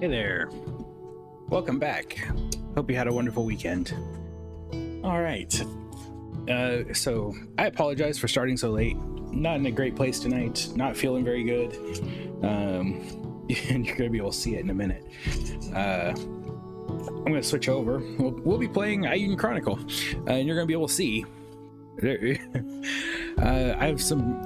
Hey there. Welcome back. Hope you had a wonderful weekend. All right. So I apologize for starting so late. Not in a great place tonight. Not feeling very good. And you're going to be able to see it in a minute. I'm going to switch over. We'll be playing Eiyuden Chronicle. And you're going to be able to see. I have some...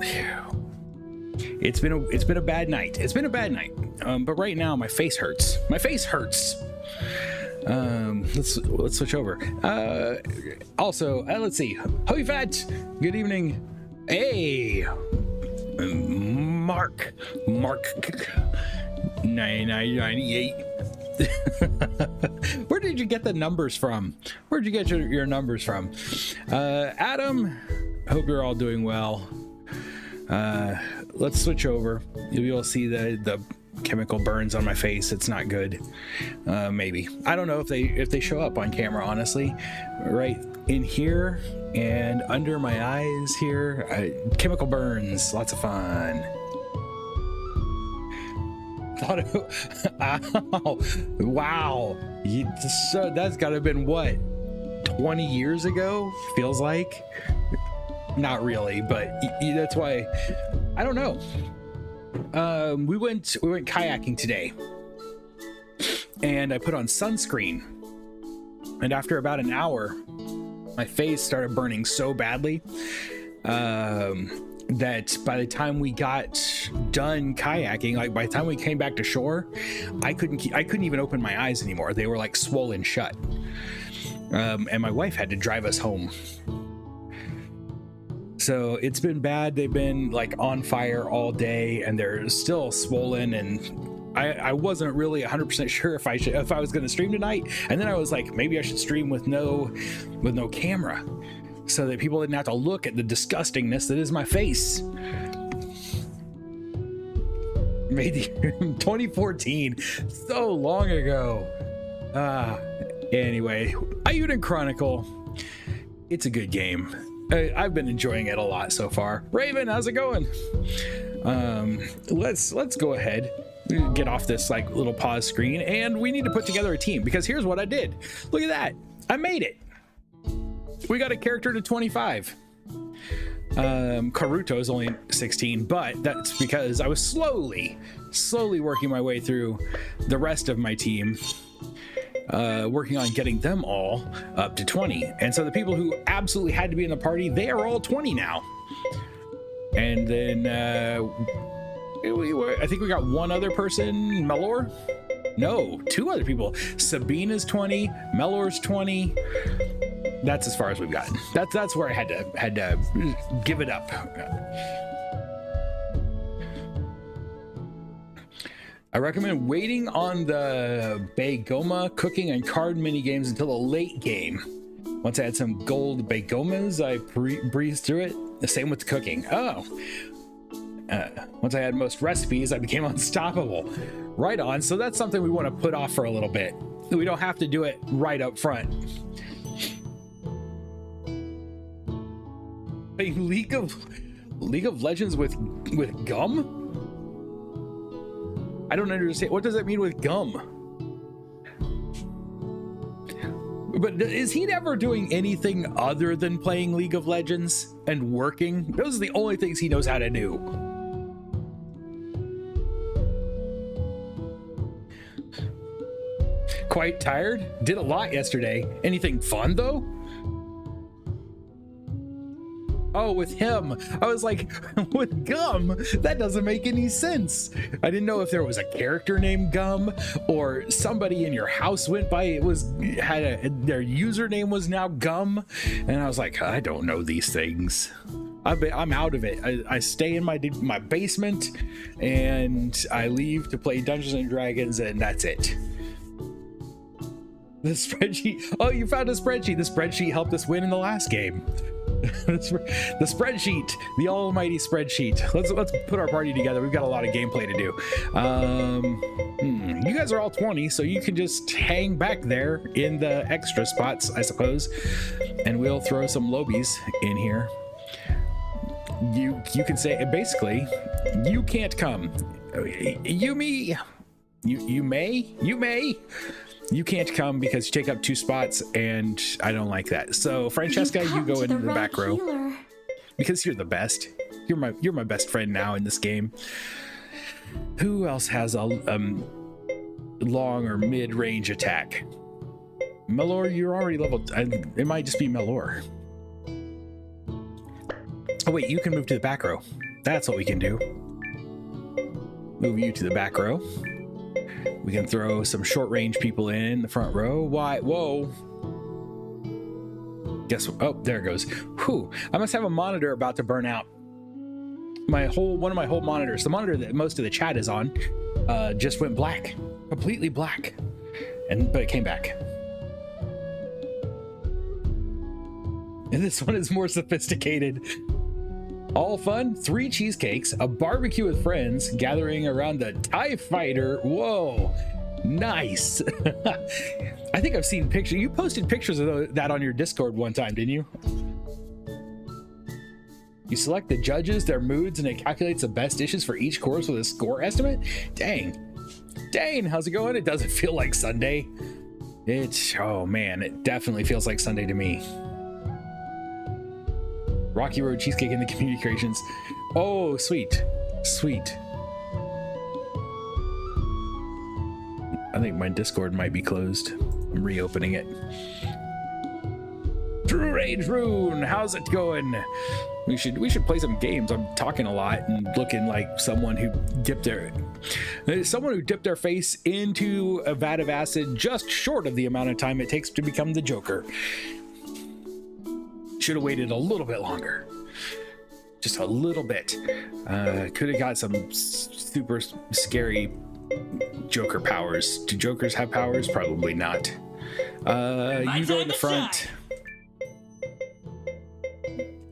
It's been a bad night. It's been a bad night. But right now my face hurts. My face hurts. Let's switch over. Also, let's see. Holy fat. Good evening. Hey, Mark 9998. Where did you get the numbers from? Where'd you get your numbers from? Adam, hope you're all doing well. Let's switch over. You'll be able to see the chemical burns on my face. It's not good. Maybe. I don't know if they show up on camera, honestly. Right in here and under my eyes here. Chemical burns. Lots of fun. Ow. Wow. That's got to have been what? 20 years ago? Feels like. Not really, but that's why I don't know. We went kayaking today, and I put on sunscreen, and after about an hour, my face started burning so badly that by the time we got done kayaking, like by the time we came back to shore, I couldn't even open my eyes anymore. They were like swollen shut, and my wife had to drive us home. So it's been bad. They've been like on fire all day and they're still swollen, and I wasn't really 100% sure if I was going to stream tonight. And then I was like, maybe I should stream with no camera so that people didn't have to look at the disgustingness that is my face. Maybe 2014, so long ago. Anyway, Eiyuden Chronicle. It's a good game. I've been enjoying it a lot so far. Raven, how's it going? Let's go ahead, get off this like little pause screen, and we need to put together a team, because here's what I did. Look at that. I made it. We got a character to 25. Karuto is only 16, but that's because I was slowly working my way through the rest of my team. Working on getting them all up to 20. And so the people who absolutely had to be in the party, they are all 20 now. And then I think we got one other person, Melor. No, two other people. Sabine is 20, Melor's 20. That's as far as we've gotten. That's where I had to give it up. I recommend waiting on the Begoma cooking and card mini games until the late game. Once I had some gold Begomas, I breezed through it. The same with the cooking. Once I had most recipes, I became unstoppable. Right on. So that's something we want to put off for a little bit. We don't have to do it right up front. A League of Legends with gum? I don't understand. What does that mean with gum? But is he never doing anything other than playing League of Legends and working? Those are the only things he knows how to do. Quite tired? Did a lot yesterday. Anything fun though? Oh, with him. I was like, with Gum? That doesn't make any sense. I didn't know if there was a character named Gum or somebody in your house went by. Their username was now Gum. And I was like, I don't know these things. I'm out of it. I stay in my basement and I leave to play Dungeons and Dragons, and that's it. The spreadsheet. Oh, you found a spreadsheet. The spreadsheet helped us win in the last game. The spreadsheet, the almighty spreadsheet. Let's put our party together. We've got a lot of gameplay to do. You guys are all 20, so you can just hang back there in the extra spots, I suppose, and we'll throw some lobies in here. You can say basically, you can't come. Yumi, You may. You can't come because you take up 2 spots, and I don't like that. So Francesca, you go into the back row because you're the best. You're my best friend now in this game. Who else has a long or mid-range attack? Melor, you're already leveled. It might just be Melor. Oh wait, you can move to the back row. That's what we can do. Move you to the back row. We can throw some short-range people in the front row. Why? Whoa. Guess what? Oh, there it goes. Whew. I must have a monitor about to burn out. One of my whole monitors, the monitor that most of the chat is on, just went black. Completely black. But it came back. And this one is more sophisticated. All fun, 3 cheesecakes, a barbecue with friends, gathering around the TIE Fighter. Whoa, nice. I think I've seen pictures. You posted pictures of that on your Discord one time, didn't you? You select the judges, their moods, and it calculates the best dishes for each course with a score estimate. Dang, how's it going? It doesn't feel like Sunday. Oh man, it definitely feels like Sunday to me. Rocky Road cheesecake in the community creations. Oh, sweet. I think my Discord might be closed. I'm reopening it. True Rage Rune, how's it going? We should play some games. I'm talking a lot and looking like someone who dipped their face into a vat of acid just short of the amount of time it takes to become the Joker. Should have waited a little bit longer. Just a little bit. Could have got some super scary Joker powers. Do Jokers have powers? Probably not. You go in the front.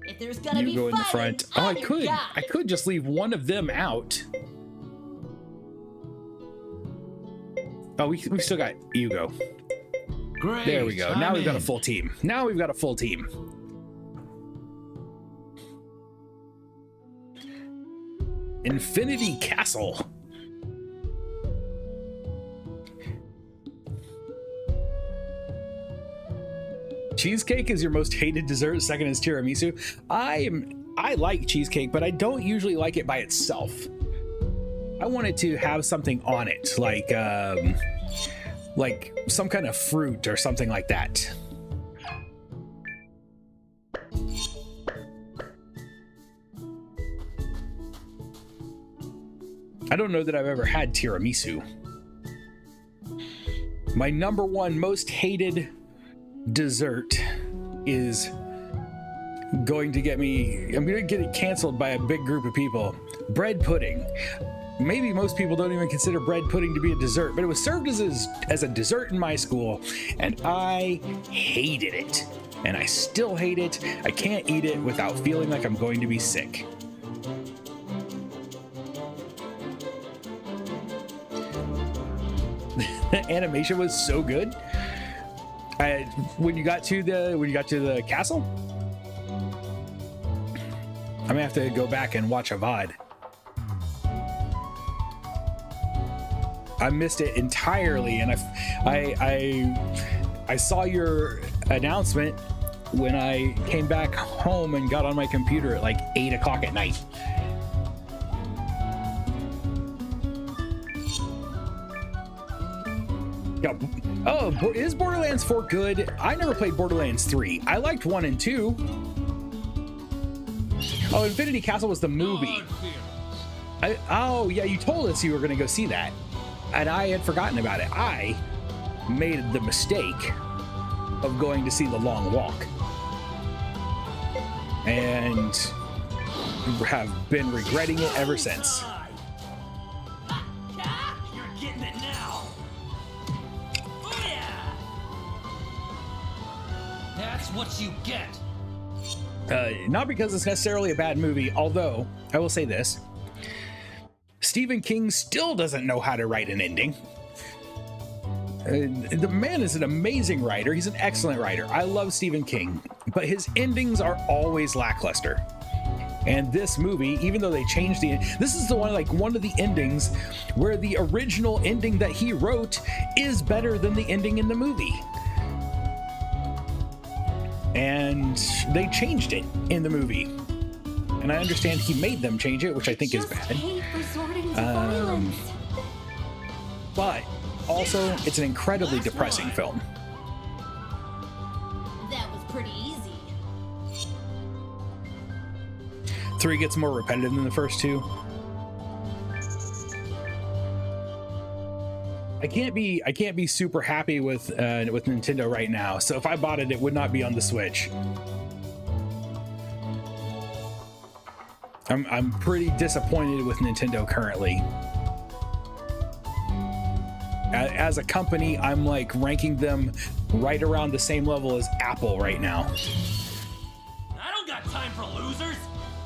If there's gonna you go in the front. Oh, I could just leave one of them out. Oh, we still got Hugo. Great. There we go. Now we've got a full team. Infinity Castle. Cheesecake is your most hated dessert. Second is tiramisu. I like cheesecake, but I don't usually like it by itself. I wanted to have something on it, like some kind of fruit or something like that. I don't know that I've ever had tiramisu. My number 1 most hated dessert is going to get me, I'm going to get it canceled by a big group of people. Bread pudding. Maybe most people don't even consider bread pudding to be a dessert, but it was served as a dessert in my school, and I hated it. And I still hate it. I can't eat it without feeling like I'm going to be sick. The animation was so good. When you got to the castle, I'm gonna have to go back and watch a VOD. I missed it entirely, and I saw your announcement when I came back home and got on my computer at like 8 o'clock at night. Oh, is Borderlands 4 good? I never played Borderlands 3. I liked 1 and 2. Oh, Infinity Castle was the movie. Oh, yeah, you told us you were going to go see that. And I had forgotten about it. I made the mistake of going to see The Long Walk. And have been regretting it ever since. What you get. Not because it's necessarily a bad movie, although I will say this: Stephen King still doesn't know how to write an ending. The man is an amazing writer. He's an excellent writer. I love Stephen King, but his endings are always lackluster. And this movie, even though they changed this is the one, like one of the endings where the original ending that he wrote is better than the ending in the movie. And they changed it in the movie. And I understand he made them change it, which I think is bad. Hate resorting to violence. But also, it's an incredibly depressing film. That was pretty easy. 3 gets more repetitive than the first 2. I can't be super happy with Nintendo right now. So if I bought it, it would not be on the Switch. I'm pretty disappointed with Nintendo currently. As a company, I'm like ranking them right around the same level as Apple right now. I don't got time for losers.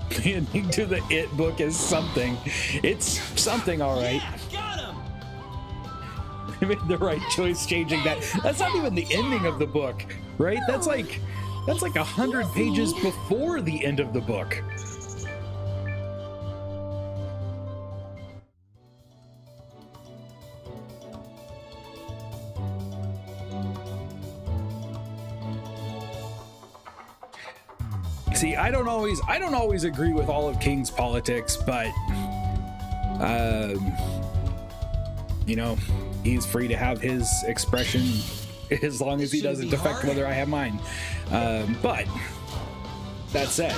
The ending to the It book is something. It's something, all right. Yeah, got him. They made the right choice changing that. That's not even the ending of the book, right? That's like 100 pages before the end of the book. See, I don't always agree with all of King's politics, but you know, he's free to have his expression as long as he doesn't affect whether I have mine. But that said,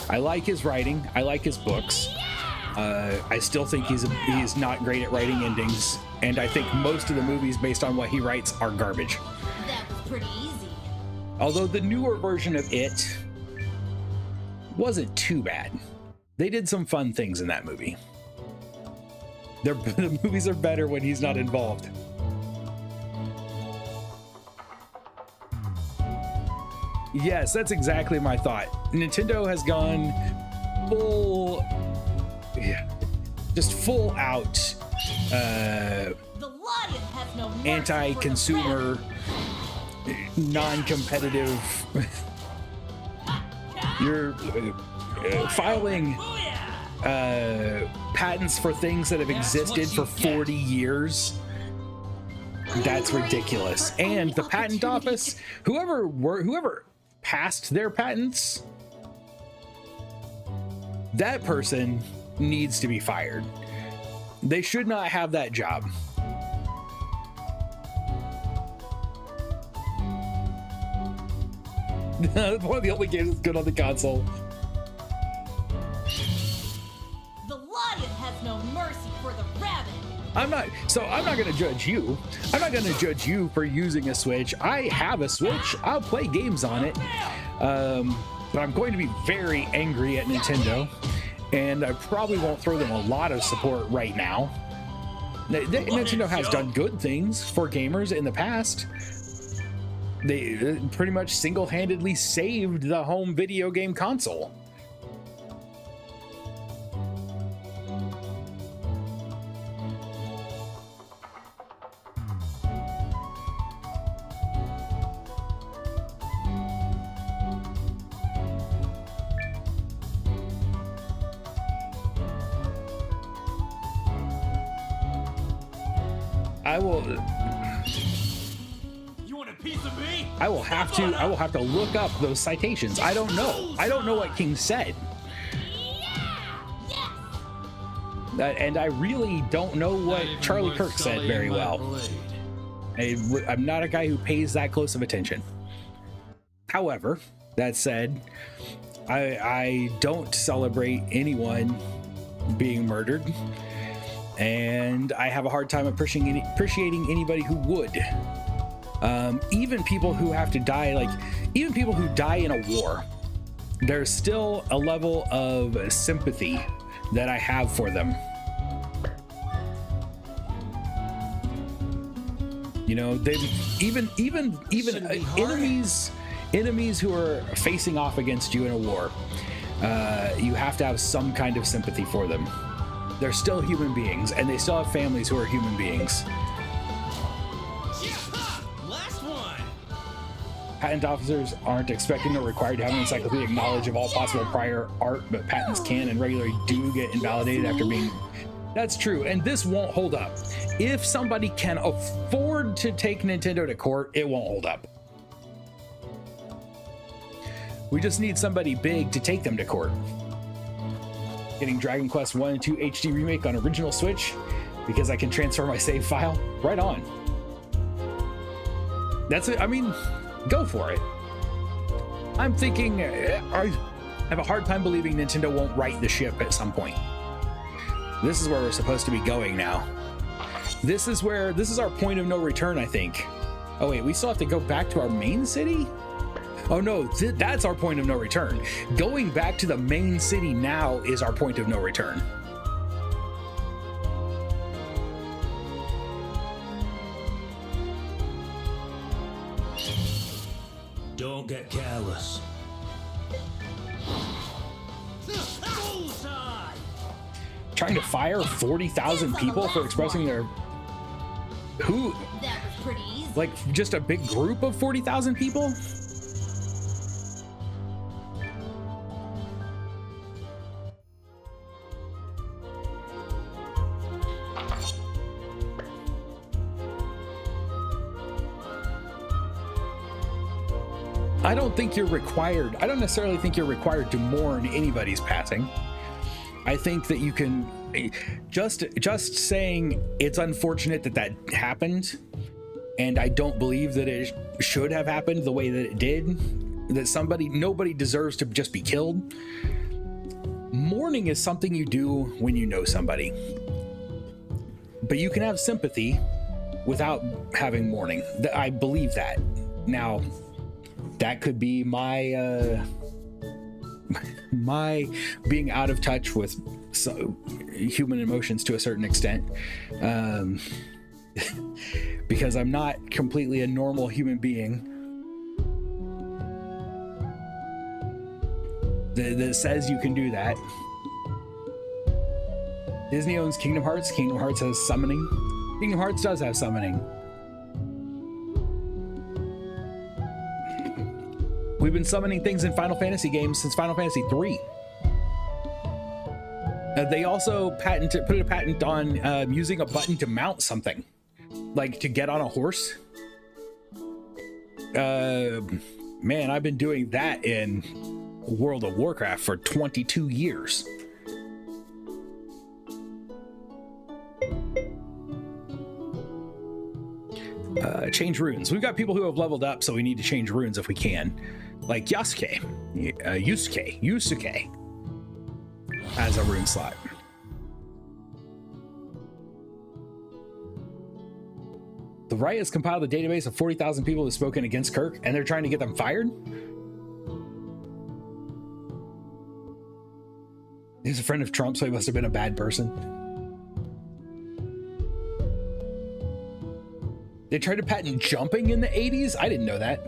I like his writing. I like his books. I still think he's not great at writing endings, and I think most of the movies based on what he writes are garbage. That was pretty easy. Although the newer version of It wasn't too bad. They did some fun things in that movie. The movies are better when he's not involved. Yes, that's exactly my thought. Nintendo has gone full out The lion has no mercy anti-consumer, non-competitive. You're filing patents for things that have existed for 40 years. That's ridiculous. And the patent office, whoever passed their patents, that person needs to be fired. They should not have that job. One of the only games that's good on the console. The lion has no mercy for the rabbit. I'm not going to judge you. I'm not going to judge you for using a Switch. I have a Switch. I'll play games on it. But I'm going to be very angry at Nintendo, and I probably won't throw them a lot of support right now. Nintendo has done good things for gamers in the past. They pretty much single-handedly saved the home video game console. I will have to look up those citations. I don't know what King said. And I really don't know what Charlie Kirk said very well. I'm not a guy who pays that close of attention. However, that said, I don't celebrate anyone being murdered, and I have a hard time appreciating anybody who would. Even people who have to die, even people who die in a war, there's still a level of sympathy that I have for them. You know, they even enemies who are facing off against you in a war, you have to have some kind of sympathy for them. They're still human beings, and they still have families who are human beings. Patent officers aren't expected or required to have an encyclopedic knowledge of all possible prior art, but patents can and regularly do get invalidated after being... That's true, and this won't hold up. If somebody can afford to take Nintendo to court, it won't hold up. We just need somebody big to take them to court. Getting Dragon Quest 1 and 2 HD Remake on original Switch because I can transfer my save file. Right on. That's it. I mean, go for it. I'm thinking, I have a hard time believing Nintendo won't right the ship at some point. This is where we're supposed to be going now. This is our point of no return, I think. Oh wait, we still have to go back to our main city? Oh no, that's our point of no return. Going back to the main city now is our point of no return. Don't get careless. Trying to fire 40,000 people for expressing their... Who? That was pretty easy. Like, just a big group of 40,000 people? I don't think you're required. I don't necessarily think you're required to mourn anybody's passing. I think that you can just saying it's unfortunate that happened, and I don't believe that it should have happened the way that it did, that nobody deserves to just be killed. Mourning is something you do when you know somebody, but you can have sympathy without having mourning. I believe that. Now, that could be my my being out of touch with human emotions to a certain extent, because I'm not completely a normal human being that says you can do that. Disney owns Kingdom Hearts. Kingdom Hearts has summoning. Kingdom Hearts does have summoning. We've been summoning things in Final Fantasy games since Final Fantasy 3. They also put a patent on using a button to mount something, like to get on a horse. Man, I've been doing that in World of Warcraft for 22 years. Change runes. We've got people who have leveled up, so we need to change runes if we can. Like Yusuke as a rune slot. The right has compiled a database of 40,000 people who've spoken against Kirk, and they're trying to get them fired? He's a friend of Trump, so he must have been a bad person. They tried to patent jumping in the 80s? I didn't know that.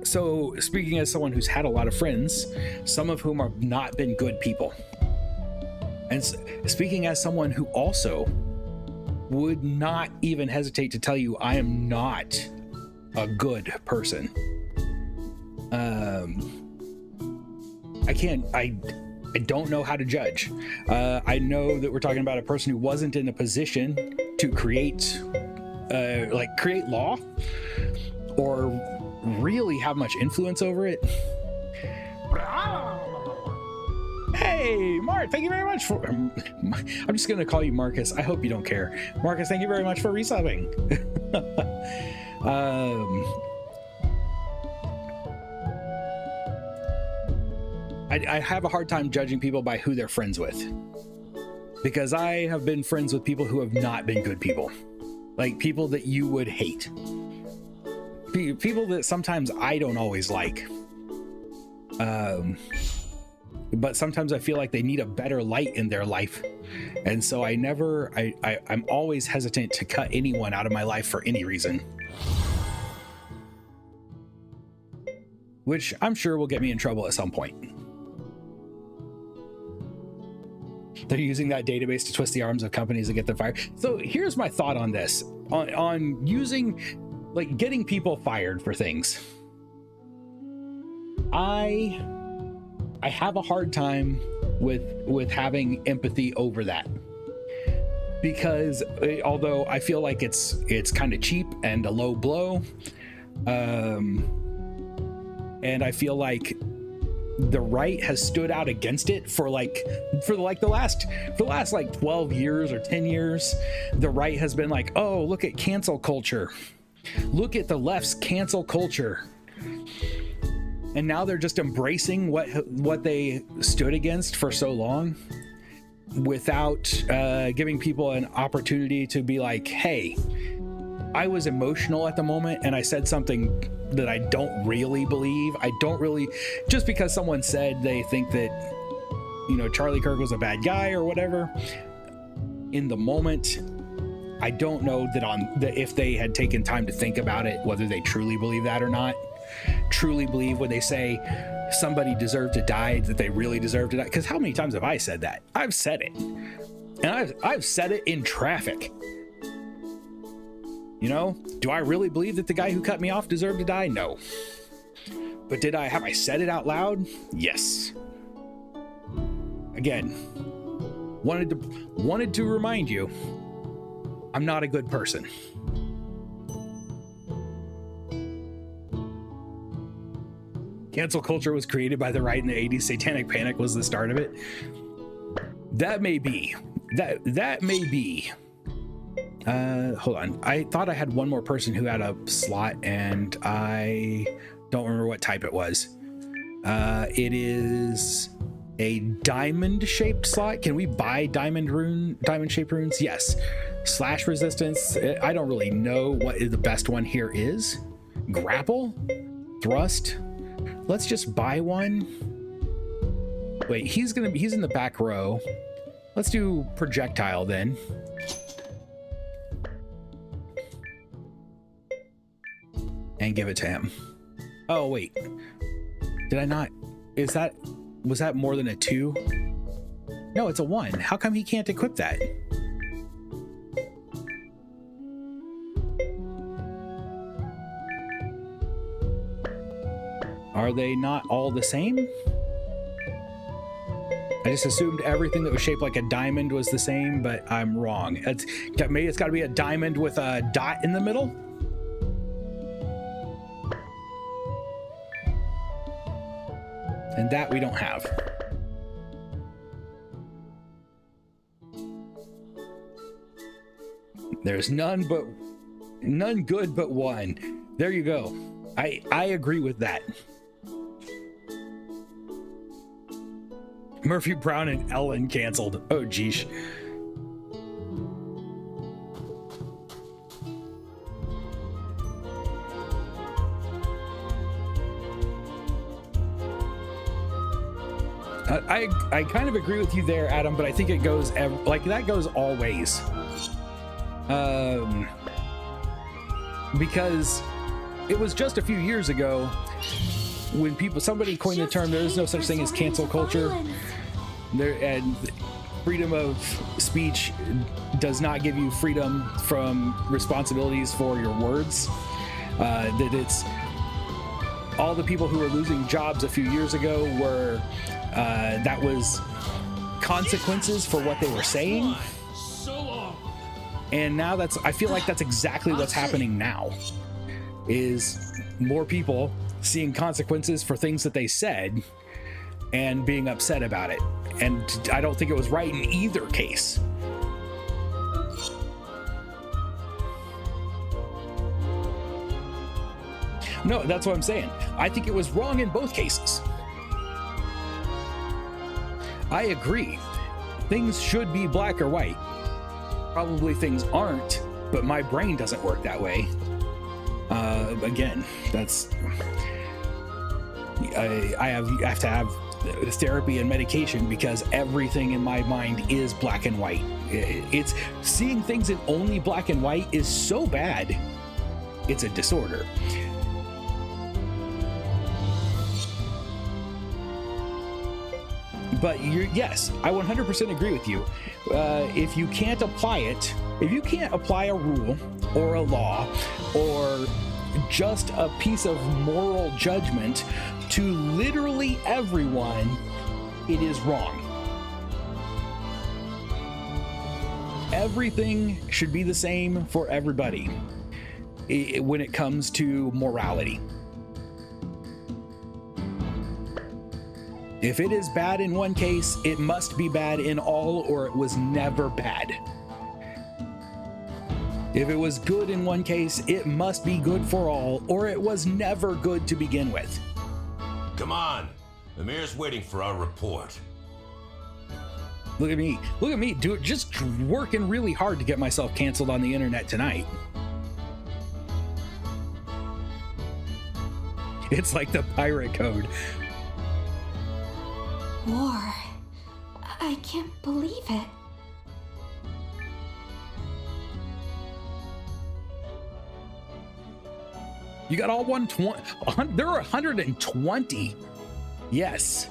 So speaking as someone who's had a lot of friends, some of whom have not been good people, and speaking as someone who also would not even hesitate to tell you I am not a good person. I don't know how to judge. I know that we're talking about a person who wasn't in a position to create law or really have much influence over it. Hey, Mark, thank you very much for... I'm just going to call you Marcus. I hope you don't care. Marcus, thank you very much for resubbing. I have a hard time judging people by who they're friends with, because I have been friends with people who have not been good people, like people that you would hate, people that sometimes I don't always like, but sometimes I feel like they need a better light in their life, and so I'm always hesitant to cut anyone out of my life for any reason, which I'm sure will get me in trouble at some point. They're using that database to twist the arms of companies to get them fired. So here's my thought on this, on using, like, getting people fired for things. I have a hard time with having empathy over that, because although I feel like it's kind of cheap and a low blow, and I feel like the right has stood out against it for the last like 12 years or 10 years. The right has been like, oh, look at cancel culture, look at the left's cancel culture, and now they're just embracing what they stood against for so long, without giving people an opportunity to be like, hey, I was emotional at the moment and I said something that I don't really believe. I don't really, just because someone said they think that, you know, Charlie Kirk was a bad guy or whatever, in the moment, I don't know that if they had taken time to think about it, whether they truly believe that or not. Truly believe when they say somebody deserved to die, that they really deserve to die. Because how many times have I said that? I've said it, and I've said it in traffic. You know, do I really believe that the guy who cut me off deserved to die? No. But have I said it out loud? Yes. Again, wanted to remind you, I'm not a good person. Cancel culture was created by the right in the 80s. Satanic panic was the start of it. That may be. That may be. Hold on. I thought I had one more person who had a slot, and I don't remember what type it was. It is a diamond-shaped slot. Can we buy diamond-shaped runes? Yes. Slash resistance. I don't really know what the best one here is. Grapple? Thrust? Let's just buy one. Wait, he's in the back row. Let's do projectile then. And give it to him. Oh wait, did I not? Was that more than a 2? No, it's a 1. How come he can't equip that? Are they not all the same? I just assumed everything that was shaped like a diamond was the same, but I'm wrong. Maybe it's got to be a diamond with a dot in the middle. And that we don't have. There's none good but one. There you go. I agree with that. Murphy Brown and Ellen canceled. Oh, geesh. I kind of agree with you there, Adam, but I think it goes like that goes always. Because it was just a few years ago when somebody coined the term, there is no such thing as cancel culture. And freedom of speech does not give you freedom from responsibilities for your words. That it's all the people who were losing jobs a few years ago were that was consequences for what they were saying. And now I feel like that's exactly what's happening now, is more people seeing consequences for things that they said and being upset about it. And I don't think it was right in either case. No, that's what I'm saying. I think it was wrong in both cases. I agree. Things should be black or white. Probably things aren't, but my brain doesn't work that way. Again, that's... I have to have therapy and medication because everything in my mind is black and white. It's seeing things in only black and white is so bad. It's a disorder. But yes, I 100% agree with you. If you can't apply it, if you can't apply a rule or a law or just a piece of moral judgment to literally everyone, it is wrong. Everything should be the same for everybody when it comes to morality. If it is bad in one case, it must be bad in all, or it was never bad. If it was good in one case, it must be good for all, or it was never good to begin with. Come on. The mayor's waiting for our report. Look at me, just working really hard to get myself canceled on the internet tonight. It's like the pirate code. War. I can't believe it. You got all 120. There are 120. Yes.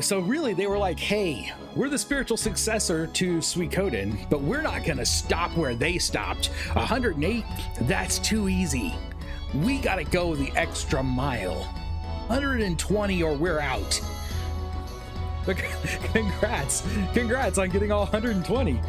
So really, they were like, hey, we're the spiritual successor to Suikoden, but we're not going to stop where they stopped. 108, that's too easy. We got to go the extra mile. 120 or we're out. But congrats on getting all 120.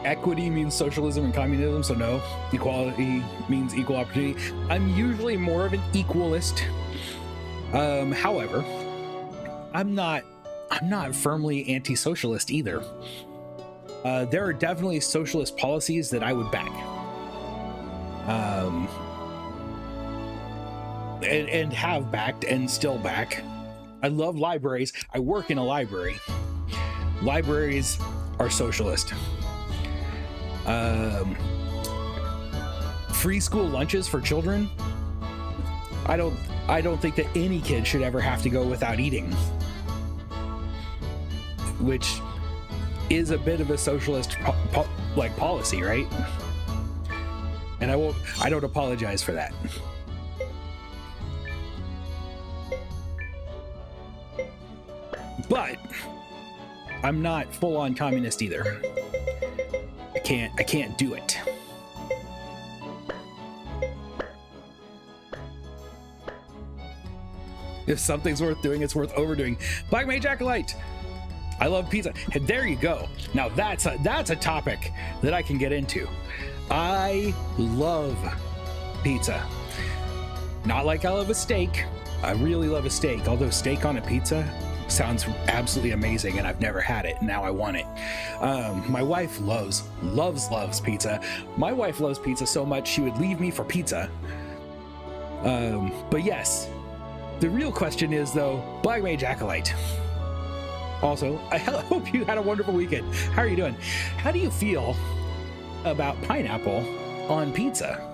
Equity means socialism and communism, so no. Equality means equal opportunity. I'm usually more of an equalist. However, I'm not firmly anti-socialist either. There are definitely socialist policies that I would back. And have backed and still back. I love libraries. I work in a library. Libraries are socialist. Free school lunches for children. I don't think that any kid should ever have to go without eating, which is a bit of a socialist policy, right? And I don't apologize for that. But I'm not full on communist either. I can't do it. If something's worth doing, it's worth overdoing. Black Mage Acolyte, I love pizza. And there you go. Now that's a topic that I can get into. I love pizza. Not like I love a steak. I really love a steak, although steak on a pizza sounds absolutely amazing, and I've never had it. Now I want it. My wife loves pizza. My wife loves pizza so much she would leave me for pizza. But yes, the real question is though, Black Mage Acolyte. Also, I hope you had a wonderful weekend. How are you doing? How do you feel about pineapple on pizza?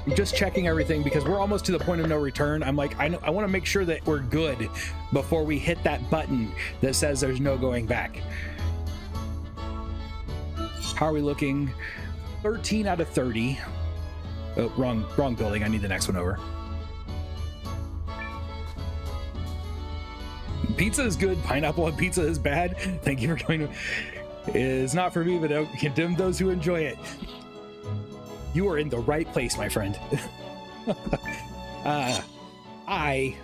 I'm just checking everything because we're almost to the point of no return. I'm like, I want to make sure that we're good before we hit that button that says there's no going back. How are we looking? 13 out of 30. Oh, wrong building. I need the next one over. Pizza is good. Pineapple on pizza is bad. Thank you for coming. It's not for me, but don't condemn those who enjoy it. You are in the right place, my friend.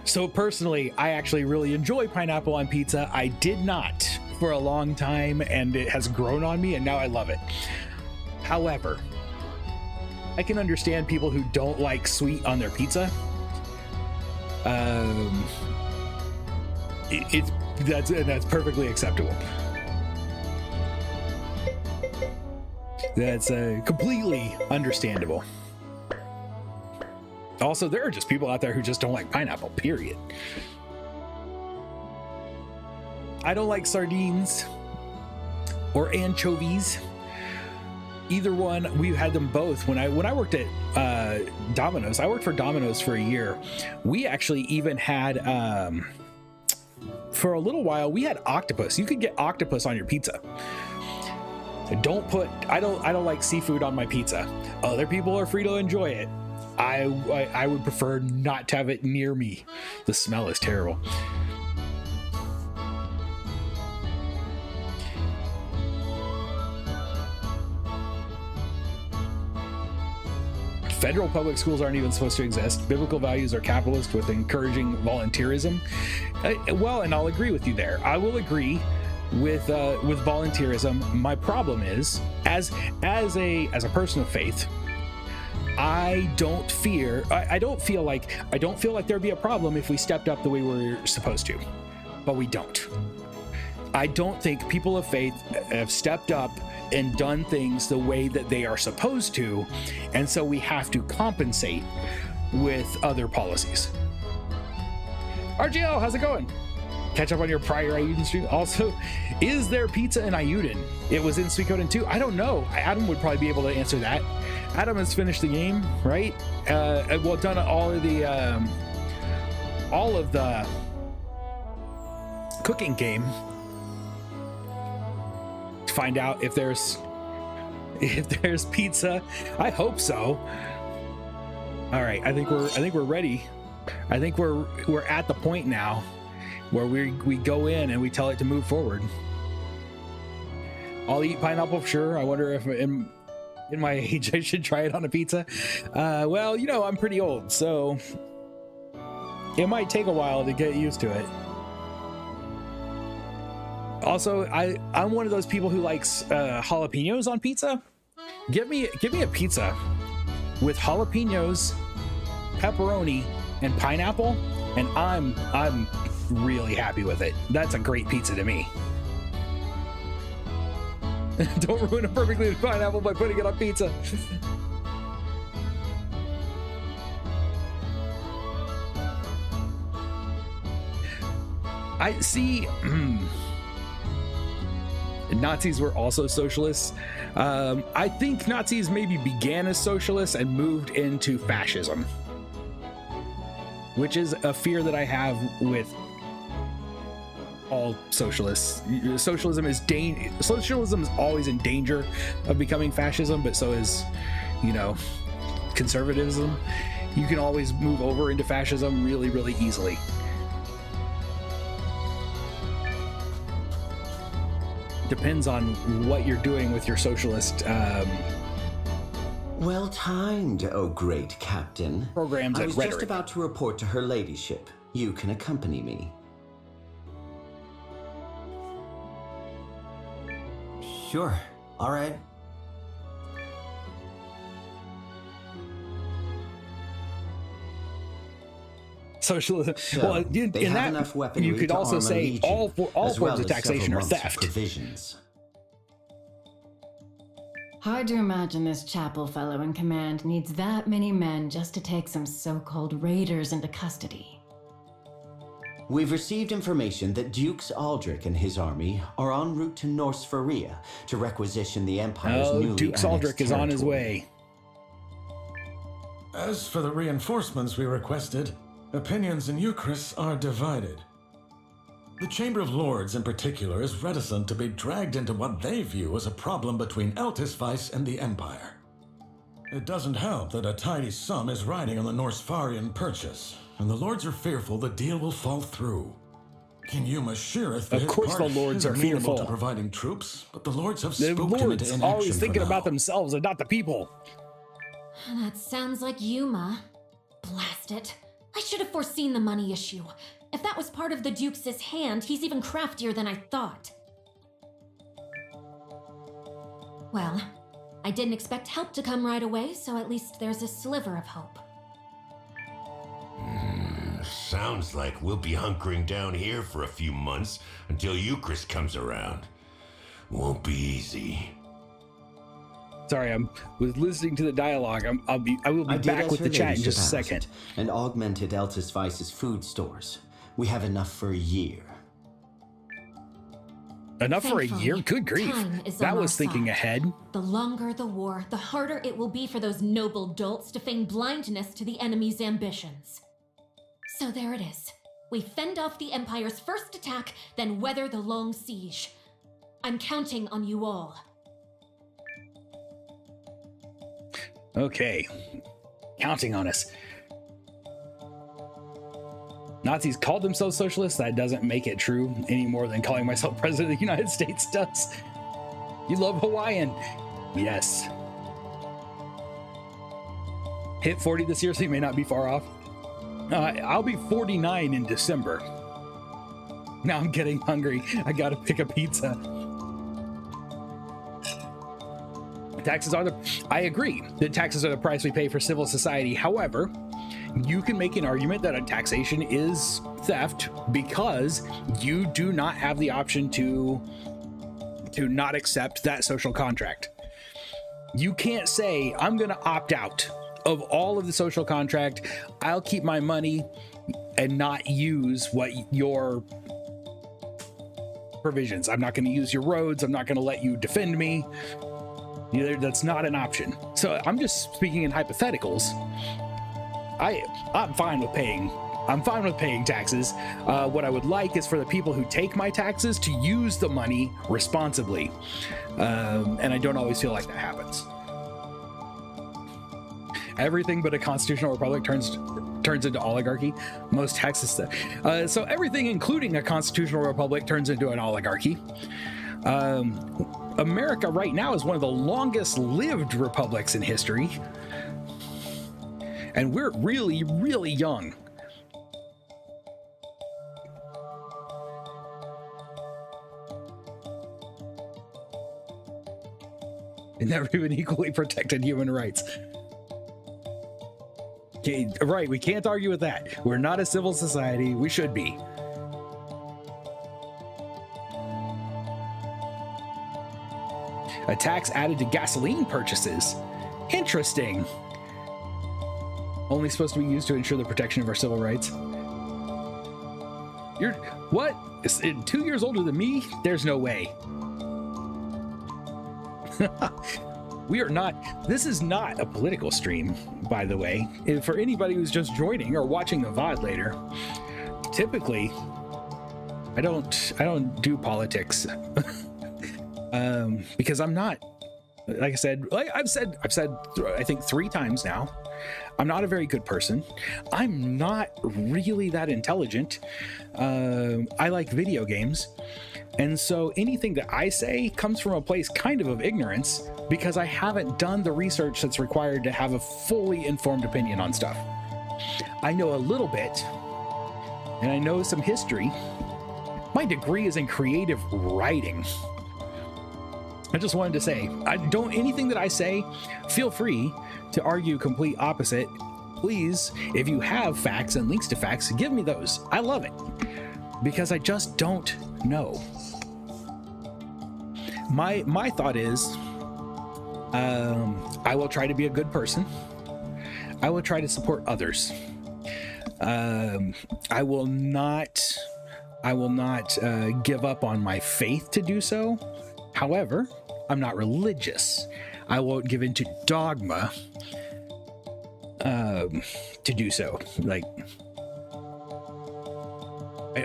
So personally, I actually really enjoy pineapple on pizza. I did not for a long time, and it has grown on me, and now I love it. However, I can understand people who don't like sweet on their pizza. That's perfectly acceptable. That's completely understandable. Also, there are just people out there who just don't like pineapple, period. I don't like sardines or anchovies. Either one. We've had them both. When I worked at Domino's, I worked for Domino's for a year. We actually even had for a little while we had octopus. You could get octopus on your pizza. I don't like seafood on my pizza. Other people are free to enjoy it. I would prefer not to have it near me. The smell is terrible. Federal public schools aren't even supposed to exist. Biblical values are capitalist with encouraging volunteerism. Well, and I'll agree with you there. I will agree with volunteerism. My problem is, as a person of faith, I don't feel like there'd be a problem if we stepped up the way we're supposed to, but we don't. I don't think people of faith have stepped up and done things the way that they are supposed to, and so we have to compensate with other policies. RGL, how's it going? Catch up on your prior Eiyuden stream. Also, is there pizza in Eiyuden? It was in Suikoden 2. I don't know. Adam would probably be able to answer that. Adam has finished the game, right? Well, done all of the cooking game. Find out if there's pizza. I hope so. All right, I think we're ready. I think we're at the point now where we go in and we tell it to move forward. I'll eat pineapple for sure. I wonder if in my age I should try it on a pizza. Well, you know, I'm pretty old, so it might take a while to get used to it. Also, I'm one of those people who likes jalapenos on pizza. Give me a pizza with jalapenos, pepperoni, and pineapple, and I'm really happy with it. That's a great pizza to me. Don't ruin a perfectly good pineapple by putting it on pizza. I see. Nazis were also socialists. I think Nazis maybe began as socialists and moved into fascism, which is a fear that I have with all socialists. Socialism is always in danger of becoming fascism, but so is, you know, conservatism. You can always move over into fascism really, really easily. Depends on what you're doing with your socialist Well timed, oh great captain. Programs I and was rhetoric. just about to report to her ladyship. You can accompany me. Sure. All right. Socialism. So, Well, they in have that, enough weaponry you could to also arm a say legion, all as forms well of as taxation several are months of theft. provisions. Hard to imagine this chapel fellow in command needs that many men just to take some so-called raiders into custody. We've received information that Dukes Aldrich and his army are en route to Norsfaria to requisition the Empire's Oh, newly Duke annexed Aldrich is on his territory. way. As for the reinforcements we requested, opinions in Euchris are divided. The Chamber of Lords in particular is reticent to be dragged into what they view as a problem between Eltisvice and the Empire. It doesn't help that a tidy sum is riding on the Norsfarian purchase, and the Lords are fearful the deal will fall through. King Yuma Shirith, for Of his course part, the Lords is are amenable fearful. to providing troops, but the Lords have The spooked him into Lords inaction always for thinking now. about themselves and not the people. That sounds like Yuma. Blast it. I should have foreseen the money issue. If that was part of the Duke's hand, he's even craftier than I thought. Well, I didn't expect help to come right away, so at least there's a sliver of hope. Sounds like we'll be hunkering down here for a few months until Euchris comes around. Won't be easy. Sorry, was listening to the dialogue. I will be I did back as with her the chat in ladyship just a asked, second. and augmented Eltis Vice's food stores. We have enough for a year. Enough for a Thankfully, year? Good grief. time is That on was our thinking side. ahead. The longer the war, the harder it will be for those noble dolts to feign blindness to the enemy's ambitions. So there it is. We fend off the Empire's first attack, then weather the long siege. I'm counting on you all. Okay. Counting on us. Nazis called themselves socialists. That doesn't make it true any more than calling myself president of the United States does. You love Hawaiian. Yes. Hit 40 this year, so you may not be far off. I'll be 49 in December. Now I'm getting hungry. I gotta pick a pizza. Taxes are I agree that taxes are the price we pay for civil society. However, you can make an argument that a taxation is theft because you do not have the option to not accept that social contract. You can't say, I'm going to opt out of all of the social contract. I'll keep my money and not use what your provisions. I'm not going to use your roads. I'm not going to let you defend me. That's not an option. So I'm just speaking in hypotheticals. I'm fine with paying. I'm fine with paying taxes. What I would like is for the people who take my taxes to use the money responsibly. And I don't always feel like that happens. Everything but a constitutional republic turns into oligarchy. Most taxes. So everything, including a constitutional republic, turns into an oligarchy. America right now is one of the longest lived republics in history. And we're really, really young. And never even equally protected human rights. Okay, right, we can't argue with that. We're not a civil society. We should be. A tax added to gasoline purchases. Interesting. Only supposed to be used to ensure the protection of our civil rights. You're what? 2 years older than me? There's no way. We are not. This is not a political stream, by the way. For anybody who's just joining or watching the VOD later, typically, I don't do politics. Because I'm not, like I said, I've said I think 3 times now, I'm not a very good person. I'm not really that intelligent. I like video games. And so anything that I say comes from a place kind of ignorance because I haven't done the research that's required to have a fully informed opinion on stuff. I know a little bit and I know some history. My degree is in creative writing. I just wanted to say, anything that I say, feel free to argue complete opposite. Please, if you have facts and links to facts, give me those. I love it because I just don't know. My thought is, I will try to be a good person. I will try to support others. I will not give up on my faith to do so. However, I'm not religious. I won't give into dogma to do so. Like,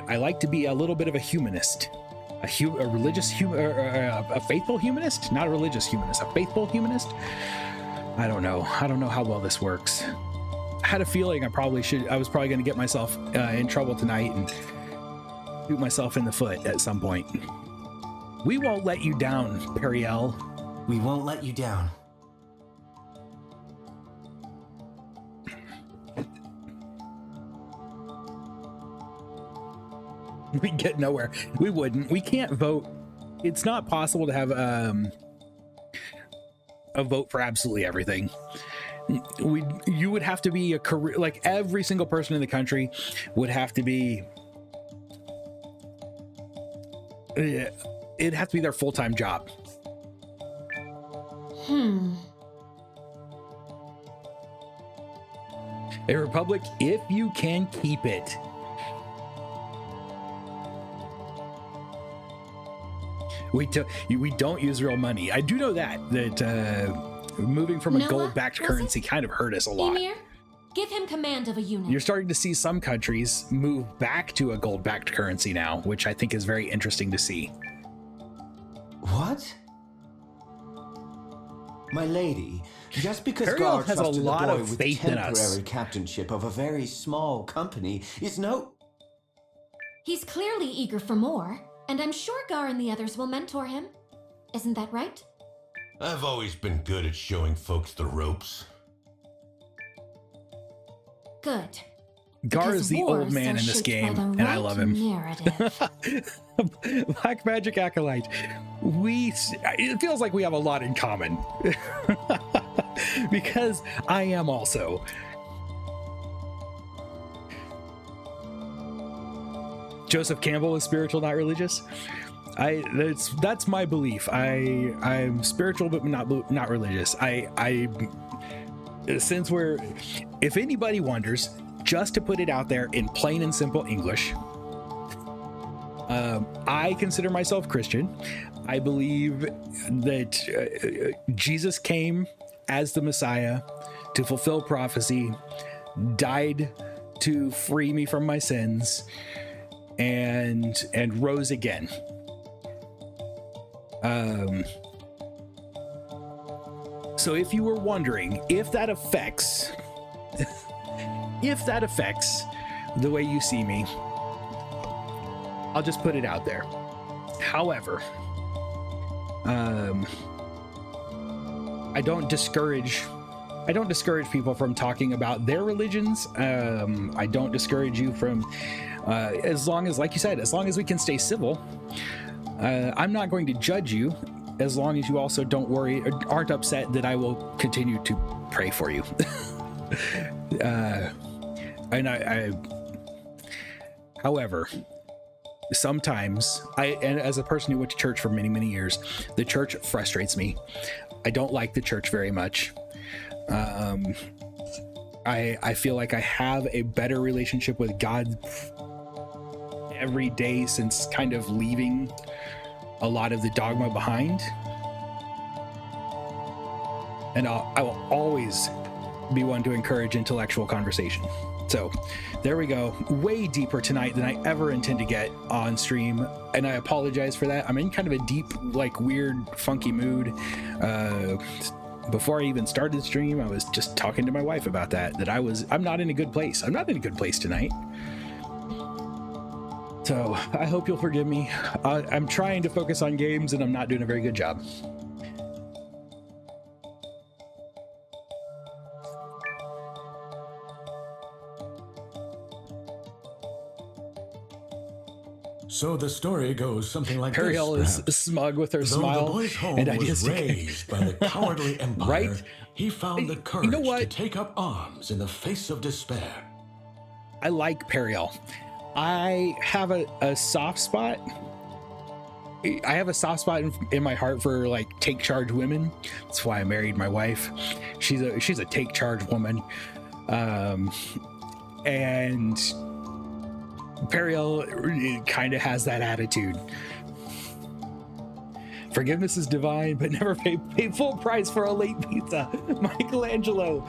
I like to be a little bit of a humanist, a faithful humanist, not a religious humanist, a faithful humanist. I don't know how well this works. I had a feeling I was probably going to get myself in trouble tonight and shoot myself in the foot at some point. We won't let you down, Periel. We won't let you down. We'd get nowhere. We wouldn't. We can't vote. It's not possible to have a vote for absolutely everything. You would have to be a career, like every single person in the country would have to be. It'd have to be their full-time job. A republic if you can keep it. We don't use real money. I do know that moving from a Noah, gold-backed was currency it? kind of hurt us a lot. Emir, give him command of a unit. You're starting to see some countries move back to a gold-backed currency now, which I think is very interesting to see. What? My lady, just because Periel Gar has a trusted lot the boy of with faith in us. temporary captainship of a very small company is no... He's clearly eager for more, and I'm sure Gar and the others will mentor him. Isn't that right? I've always been good at showing folks the ropes. Good. Gar Because is the wars old man are in this shaped by game, the and I right love him. narrative. Black Magic Acolyte. It feels like we have a lot in common. Because I am also. Joseph Campbell is spiritual, not religious. That's my belief. I'm spiritual but not religious. If anybody wonders, just to put it out there in plain and simple English, I consider myself Christian. I believe that Jesus came as the Messiah to fulfill prophecy, died to free me from my sins, and rose again. So if you were wondering if that affects the way you see me, I'll just put it out there. However, I don't discourage people from talking about their religions. I don't discourage you from, as long as, like you said, as long as we can stay civil. I'm not going to judge you, as long as you also don't worry or aren't upset that I will continue to pray for you. However, sometimes and as a person who went to church for many, many years, the church frustrates me. I don't like the church very much. I feel like I have a better relationship with God every day since kind of leaving a lot of the dogma behind. And I will always be one to encourage intellectual conversation. So there we go. Way deeper tonight than I ever intend to get on stream. And I apologize for that. I'm in kind of a deep, like weird, funky mood. Before I even started the stream, I was just talking to my wife about that I'm not in a good place. I'm not in a good place tonight. So I hope you'll forgive me. I'm trying to focus on games and I'm not doing a very good job. So the story goes something like Periel this, is perhaps. smug with her Though smile. the boy's home and was idealistic. razed by the cowardly empire, Right? he found the courage You know what? to take up arms in the face of despair. I like Periel. I have a soft spot. I have a soft spot in my heart for like take charge women. That's why I married my wife. She's a take charge woman. And Periel kind of has that attitude. Forgiveness is divine, but never pay full price for a late pizza. Michelangelo.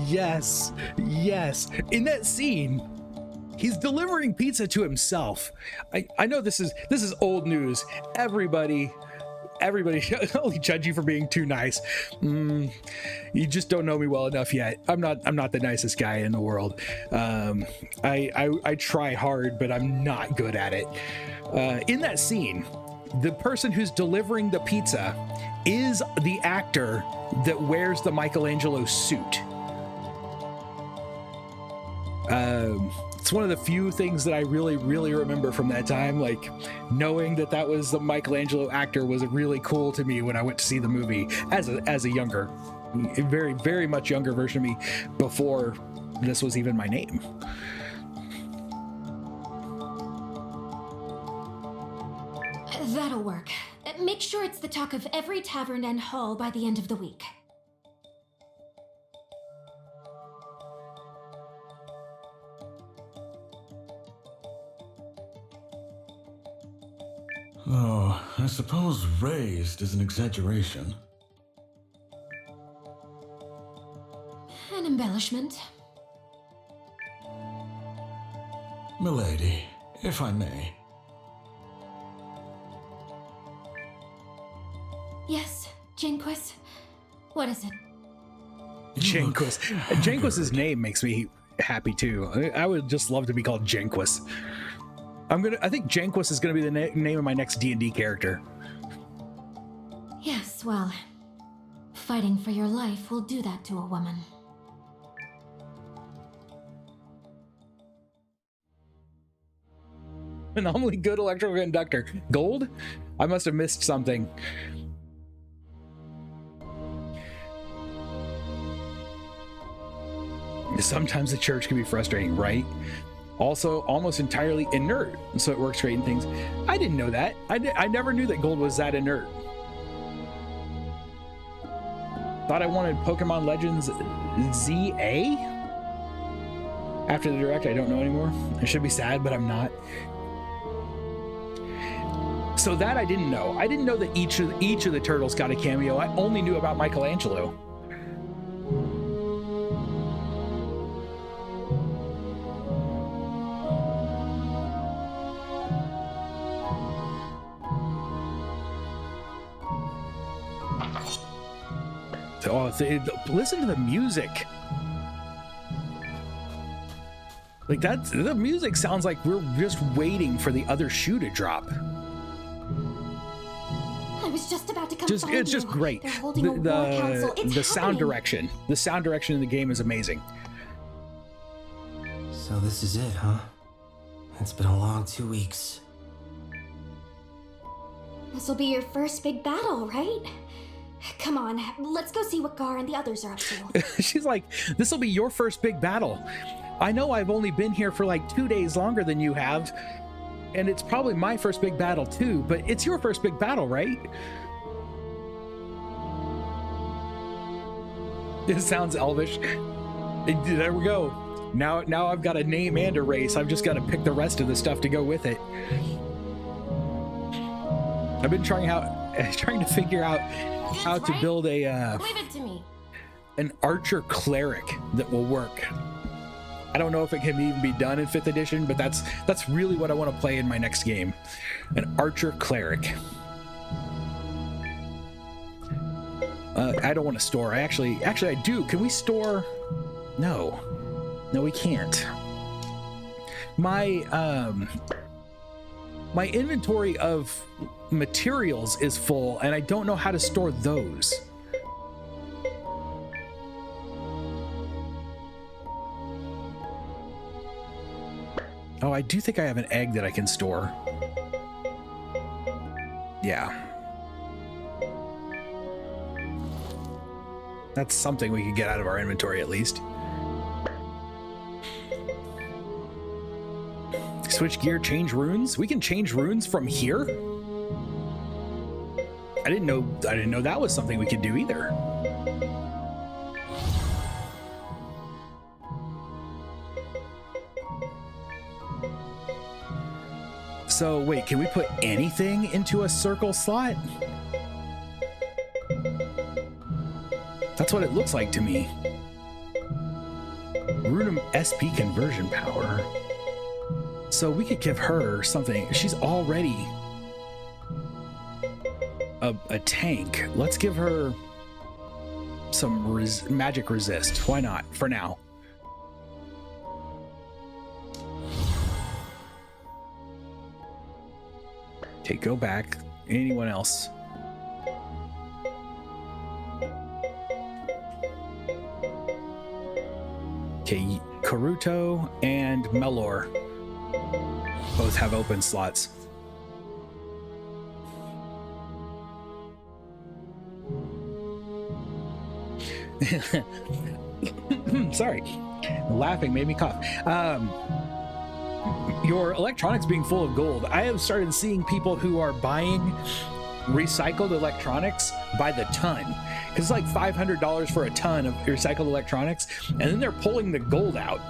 Yes. In that scene, he's delivering pizza to himself. I know this is old news. Everybody only judge you for being too nice. You just don't know me well enough yet. I'm not the nicest guy in the world. I try hard, but I'm not good at it. In that scene, the person who's delivering the pizza is the actor that wears the Michelangelo suit. It's one of the few things that I really, really remember from that time. Like knowing that was the Michelangelo actor was really cool to me when I went to see the movie as a younger, very, very much younger version of me before this was even my name. That'll work. make sure it's the talk of every tavern and hall by the end of the week. Though, I suppose raised is an exaggeration. An embellishment. Milady, if I may. Yes, Janquis. What is it? Janquis. Janquis's name makes me happy too. I would just love to be called Janquis. I think Janquis is gonna be the name of my next D&D character. Yes, well, fighting for your life will do that to a woman. Anomaly good electrical conductor. Gold? I must have missed something. Sometimes the church can be frustrating, right? Also, almost entirely inert, so it works great in things. I didn't know that. I never knew that gold was that inert. Thought I wanted Pokemon Legends ZA? After the direct, I don't know anymore. I should be sad, but I'm not. So that I didn't know. I didn't know that each of the turtles got a cameo. I only knew about Michelangelo. Oh, listen to the music. Like the music sounds like we're just waiting for the other shoe to drop. I was just about to come It's find just you. great. They're holding a war council. It's The sound happening. direction. The sound direction in the game is amazing. So this is it, huh? It's been a long 2 weeks. This will be your first big battle, right? Come on, let's go see what Gar and the others are up to. She's like, this will be your first big battle. I know I've only been here for like 2 days longer than you have, and it's probably my first big battle too, but it's your first big battle, right? It sounds elvish. There we go. Now I've got a name and a race. I've just got to pick the rest of the stuff to go with it. I've been trying to figure out how to build a Leave it to me. an archer cleric that will work. I don't know if it can even be done in 5th edition, but that's really what I want to play in my next game. An archer cleric. I don't want to store. Actually I do. Can we store? No, we can't. My inventory of materials is full, and I don't know how to store those. Oh, I do think I have an egg that I can store. Yeah. That's something we can get out of our inventory at least. Switch gear, change runes. We can change runes from here? I didn't know that was something we could do either. So wait, can we put anything into a circle slot? That's what it looks like to me. Runum SP conversion power. So we could give her something. She's already a tank. Let's give her some magic resist. Why not? For now. Okay, go back. Anyone else? Okay, Karuto and Melor both have open slots. Sorry, laughing made me cough. Your electronics being full of gold. I have started seeing people who are buying recycled electronics by the ton, because it's like $500 for a ton of recycled electronics, and then they're pulling the gold out,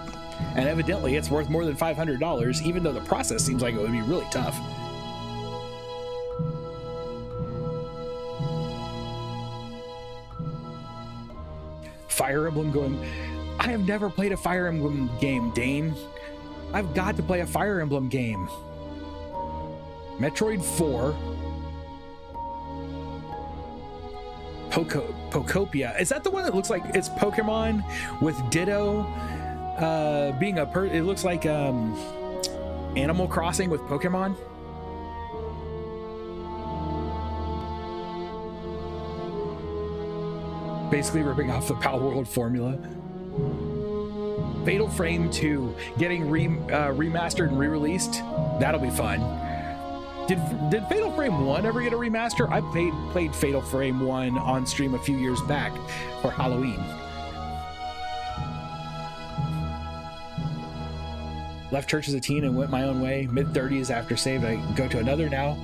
and evidently it's worth more than $500, even though the process seems like it would be really tough. Fire Emblem going, I have never played a Fire Emblem game, Dane. I've got to play a Fire Emblem game. Metroid 4. Pokopia. Is that the one that looks like it's Pokemon with Ditto being a it looks like Animal Crossing with Pokemon? Basically ripping off the Pal World formula. Fatal Frame 2 getting remastered and re-released. That'll be fun. Did Fatal Frame 1 ever get a remaster? I played Fatal Frame 1 on stream a few years back for Halloween. Left church as a teen and went my own way. Mid-30s after saved, I go to another now.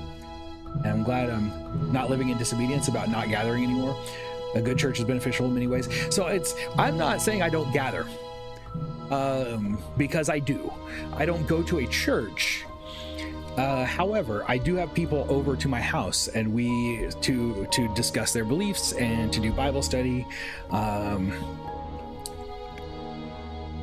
And I'm glad I'm not living in disobedience about not gathering anymore. A good church is beneficial in many ways. So I'm not saying I don't gather. Because I do. I don't go to a church. However, I do have people over to my house, and we to discuss their beliefs and to do Bible study.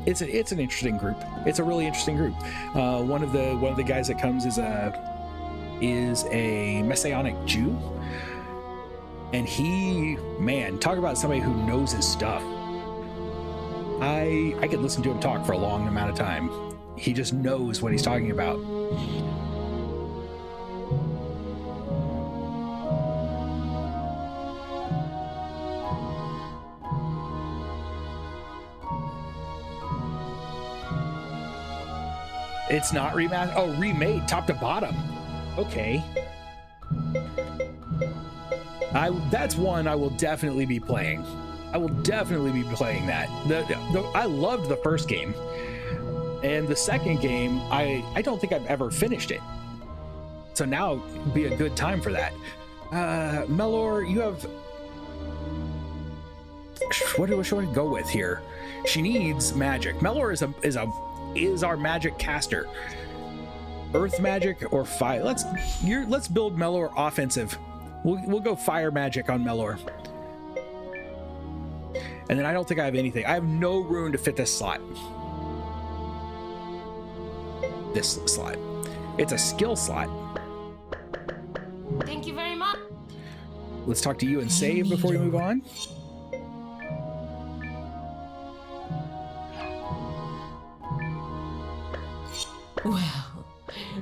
It's an interesting group. It's a really interesting group. One of the guys that comes is a Messianic Jew, and talk about somebody who knows his stuff. I could listen to him talk for a long amount of time. He just knows what he's talking about. It's not remastered. Oh, remade top to bottom. Okay. That's one I will definitely be playing. I will definitely be playing that. I loved the first game, and the second game, I don't think I've ever finished it. So now would be a good time for that. Melor, you have. What should I go with here? She needs magic. Melor is our magic caster. Earth magic or fire? Let's build Melor offensive. We'll go fire magic on Melor. And then I don't think I have anything. I have no room to fit this slot. This slot. It's a skill slot. Thank you very much. Let's talk to you and save before we move on. Well,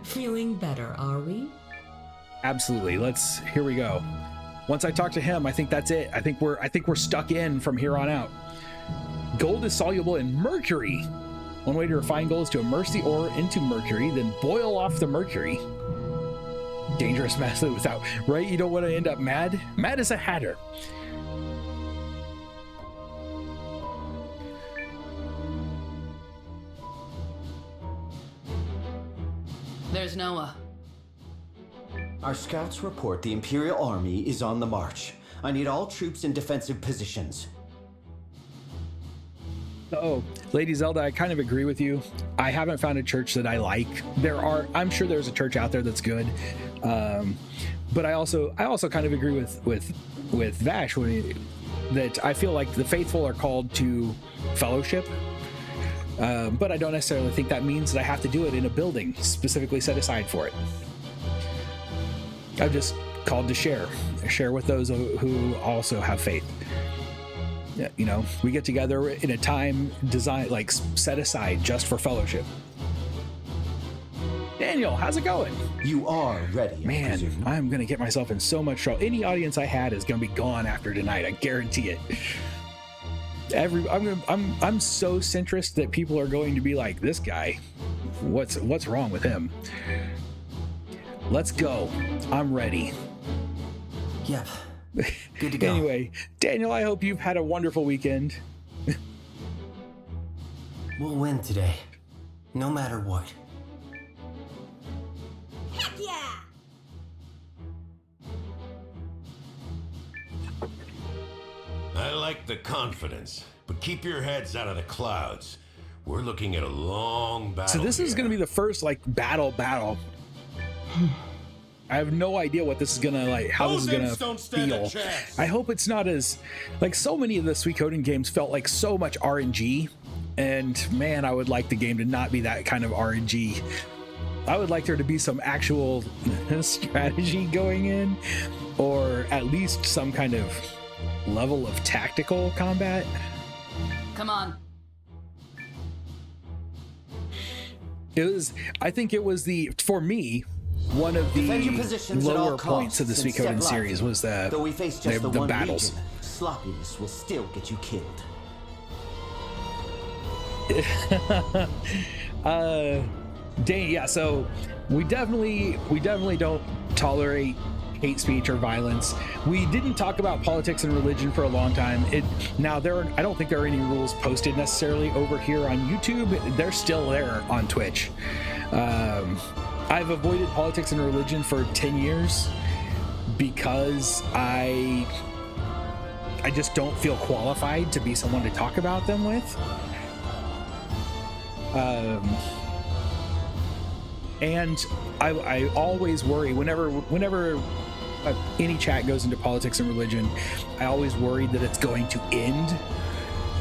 feeling better, are we? Absolutely. Here we go. Once I talk to him, I think that's it. I think we're stuck in from here on out. Gold is soluble in mercury. One way to refine gold is to immerse the ore into mercury, then boil off the mercury. Dangerous method without, right? You don't want to end up mad. Mad as a hatter. There's Noah. Our scouts report the Imperial Army is on the march. I need all troops in defensive positions. Oh, Lady Zelda, I kind of agree with you. I haven't found a church that I like. I'm sure there's a church out there that's good. But I also kind of agree with Vash that I feel like the faithful are called to fellowship. But I don't necessarily think that means that I have to do it in a building specifically set aside for it. I'm just called to share with those who also have faith. You know, we get together in a time designed, like set aside just for fellowship. Daniel, how's it going? You are ready, Man, I'm gonna get myself in so much trouble. Any audience I had is gonna be gone after tonight. I guarantee it. I'm so centrist that people are going to be like, this guy, what's wrong with him? Let's go. I'm ready. Yep. Good to go. Anyway, Daniel, I hope you've had a wonderful weekend. We'll win today. No matter what. Heck yeah! I like the confidence, but keep your heads out of the clouds. We're looking at a long battle. So this is going to be the first like battle. I have no idea what this is gonna like, how this is gonna feel. I hope it's not as like so many of the Suikoden games felt like so much RNG, and man, I would like the game to not be that kind of RNG. I would like there to be some actual strategy going in, or at least some kind of level of tactical combat. Come on. I think it was for me, one of the lower points of the Suikoden series was the battles. Region, sloppiness will still get you killed. Dang, yeah, so we definitely don't tolerate hate speech or violence. We didn't talk about politics and religion for a long time. I don't think there are any rules posted necessarily over here on YouTube. They're still there on Twitch. I've avoided politics and religion for 10 years because I just don't feel qualified to be someone to talk about them with. And I always worry whenever any chat goes into politics and religion, I always worry that it's going to end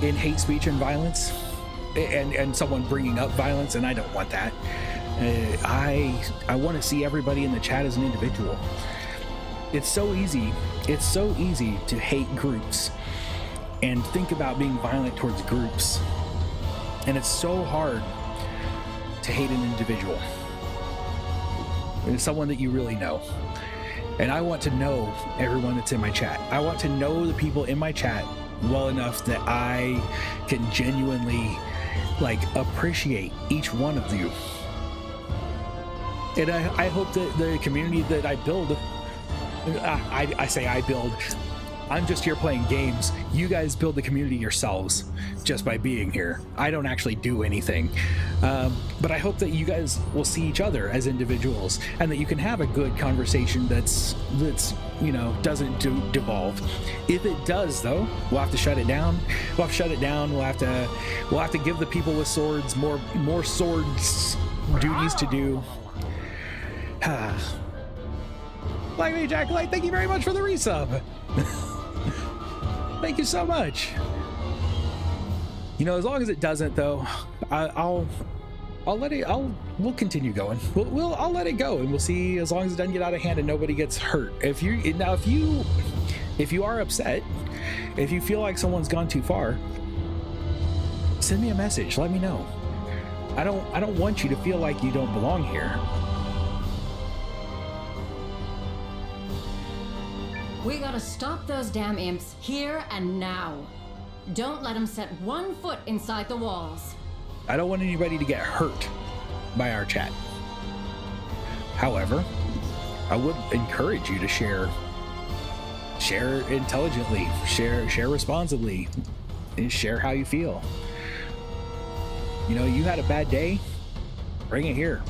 in hate speech and violence and someone bringing up violence, and I don't want that. I want to see everybody in the chat as an individual. It's so easy to hate groups and think about being violent towards groups, and it's so hard to hate an individual. It's someone that you really know. And I want to know everyone that's in my chat. I want to know the people in my chat well enough that I can genuinely appreciate each one of you. And I hope that the community that I build, I say I build, I'm just here playing games. You guys build the community yourselves just by being here. I don't actually do anything. But I hope that you guys will see each other as individuals and that you can have a good conversation that's doesn't devolve. If it does, though, we'll have to shut it down. We'll have to give the people with swords more swords duties to do. Black Mage Acolyte, thank you very much for the resub. Thank you so much. As long as it doesn't, though, I'll let it. We'll continue going. I'll let it go, and we'll see. As long as it doesn't get out of hand and nobody gets hurt. If you are upset, if you feel like someone's gone too far, send me a message. Let me know. I don't want you to feel like you don't belong here. We gotta stop those damn imps here and now. Don't let them set one foot inside the walls. I don't want anybody to get hurt by our chat. However, I would encourage you to share intelligently, share responsibly, and share how you feel. You had a bad day, bring it here.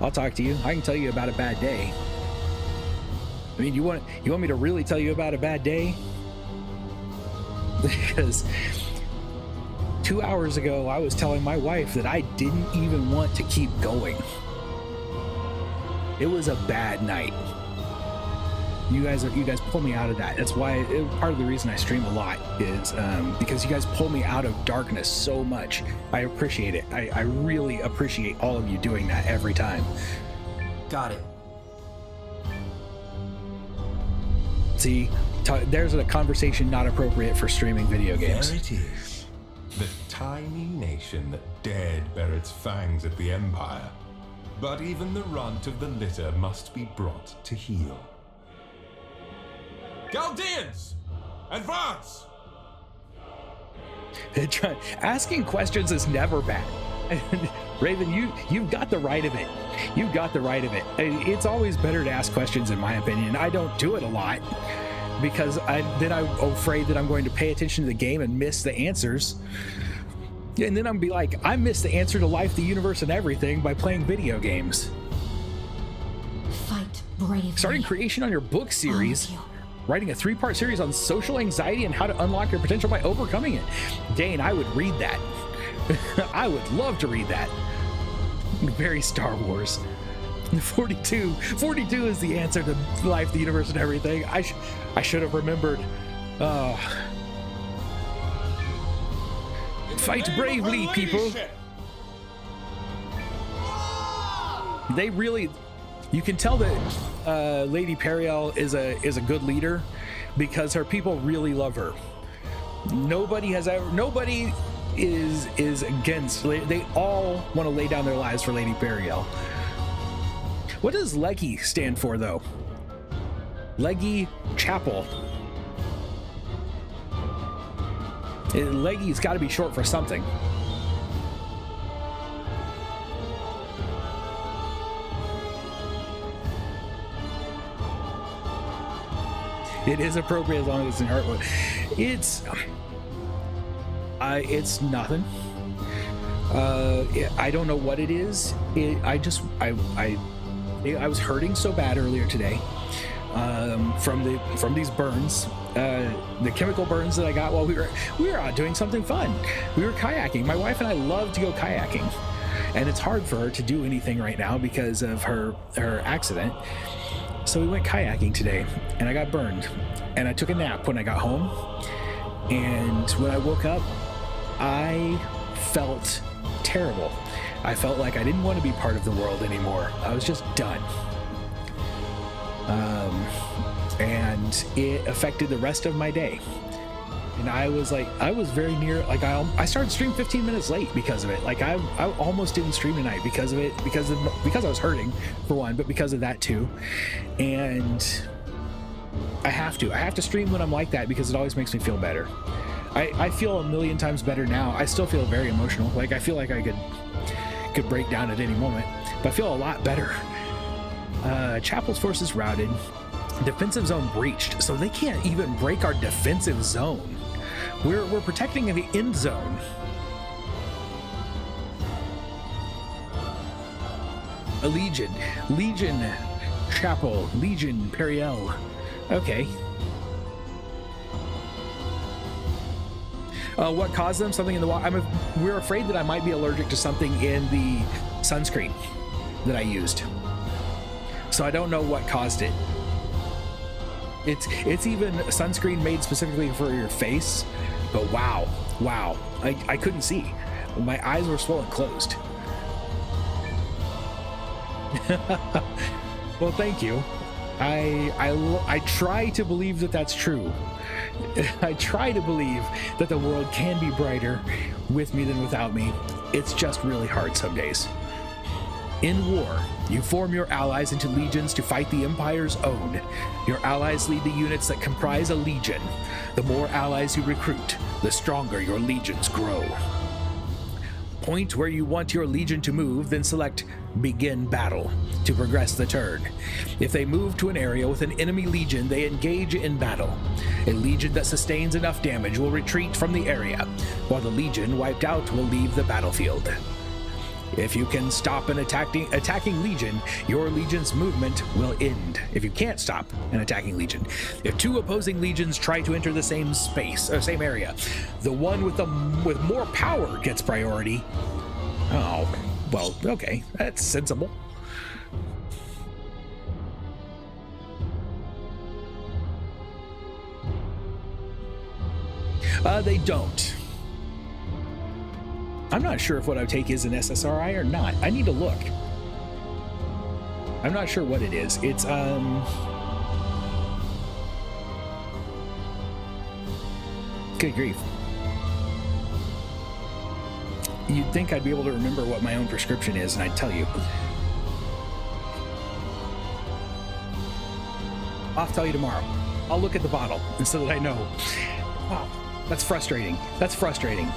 I'll talk to you. I can tell you about a bad day. I mean, you want me to really tell you about a bad day? Because 2 hours ago, I was telling my wife that I didn't even want to keep going. It was a bad night. You guys pull me out of that. That's why part of the reason I stream a lot is because you guys pull me out of darkness so much. I appreciate it. I really appreciate all of you doing that every time. Got it. See, there's a conversation not appropriate for streaming video games. There it is. The tiny nation that dared bare its fangs at the Empire. But even the runt of the litter must be brought to heel. Chaldeans! Advance! Asking questions is never bad. Raven, you've got the right of it. You've got the right of it. It's always better to ask questions, in my opinion. I don't do it a lot because I'm afraid that I'm going to pay attention to the game and miss the answers. And then I'm be like, I missed the answer to life, the universe, and everything by playing video games. Fight bravely. Starting creation on your book series. writing a 3-part series on social anxiety and how to unlock your potential by overcoming it. Dane, I would read that. I would love to read that. Very Star Wars. 42 is the answer to life, the universe, and everything. I should have remembered. Fight bravely, people. They really, you can tell that Lady Periel is a good leader because her people really love her. Nobody is against. They all want to lay down their lives for Lady Periel. What does Leggy stand for, though? Leggy Chapel. Leggy's got to be short for something. It is appropriate as long as it's in Heartwood. It's nothing. I don't know what it is. I was hurting so bad earlier today from these burns, the chemical burns that I got while we were out doing something fun. We were kayaking. My wife and I love to go kayaking, and it's hard for her to do anything right now because of her accident. So we went kayaking today, and I got burned, and I took a nap when I got home. And when I woke up, I felt terrible. I felt like I didn't want to be part of the world anymore. I was just done. And it affected the rest of my day. And I was very near, like I started stream 15 minutes late because of it. Like I almost didn't stream tonight because of it, because I was hurting for one, but because of that too. And I have to stream when I'm like that because it always makes me feel better. I feel a million times better now. I still feel very emotional. Like I feel like I could break down at any moment, but I feel a lot better. Chapel's forces routed. Defensive zone breached, so they can't even break our defensive zone. We're protecting the end zone. A Legion Chapel, Legion Periel. Okay. What caused them? Something in the water. We're afraid that I might be allergic to something in the sunscreen that I used. So I don't know what caused it. It's even sunscreen made specifically for your face, but wow, I couldn't see. My eyes were swollen closed. Well, thank you. I try to believe that that's true. I try to believe that the world can be brighter with me than without me. It's just really hard some days. In war, you form your allies into legions to fight the Empire's own. Your allies lead the units that comprise a legion. The more allies you recruit, the stronger your legions grow. Point where you want your legion to move, then select Begin Battle to progress the turn. If they move to an area with an enemy legion, they engage in battle. A legion that sustains enough damage will retreat from the area, while the legion wiped out will leave the battlefield. If you can stop an attacking legion, your legion's movement will end. If you can't stop an attacking legion. If two opposing legions try to enter the same space or same area, the one with more power gets priority. Oh, well, okay, that's sensible. They don't. I'm not sure if what I take is an SSRI or not. I need to look. I'm not sure what it is. It's good grief. You'd think I'd be able to remember what my own prescription is, and I'd tell you. I'll tell you tomorrow. I'll look at the bottle and so that I know. Wow, that's frustrating. That's frustrating.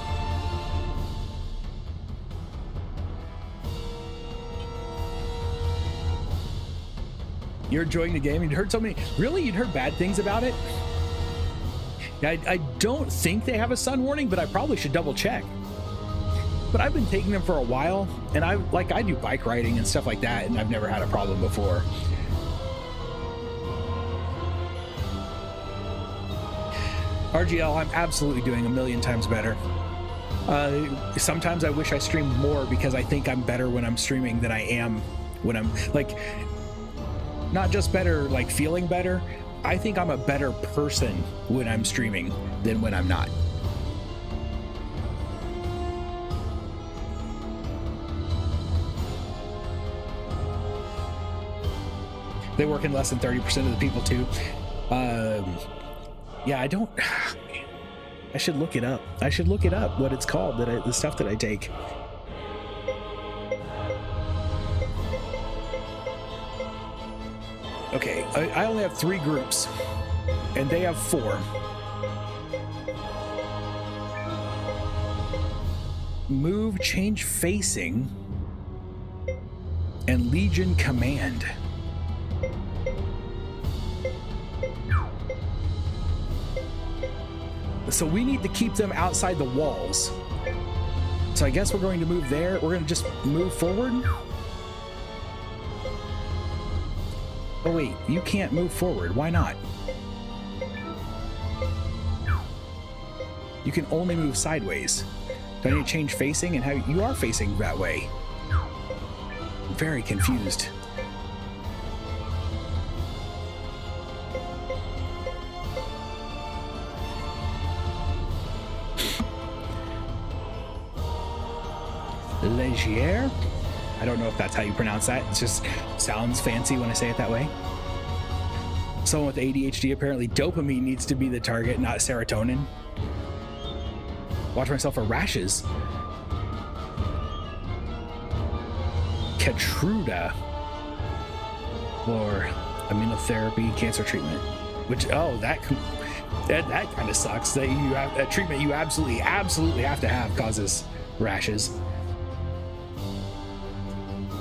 You're enjoying the game? You'd heard so many. Really? You'd heard bad things about it? I don't think they have a sun warning, but I probably should double check. But I've been taking them for a while, and I do bike riding and stuff like that, and I've never had a problem before. RGL, I'm absolutely doing a million times better. Sometimes I wish I streamed more because I think I'm better when I'm streaming than I am when I'm like, not just better, like feeling better. I think I'm a better person when I'm streaming than when I'm not. They work in less than 30% of the people too. Yeah, I should look it up. I should look it up what it's called, the stuff that I take. Okay, I only have 3 groups, and they have 4. Move, change facing, and Legion Command. So we need to keep them outside the walls. So I guess we're going to move there. We're going to just move forward. Oh wait, you can't move forward. Why not? You can only move sideways. Do I need to change facing and how you are facing that way? I'm very confused. Légier? I don't know if that's how you pronounce that. It just sounds fancy when I say it that way. Someone with ADHD, apparently dopamine needs to be the target, not serotonin. Watch myself for rashes. Keytruda. Or immunotherapy, cancer treatment. Which, oh, that kind of sucks. That you have a treatment you absolutely have to have causes rashes.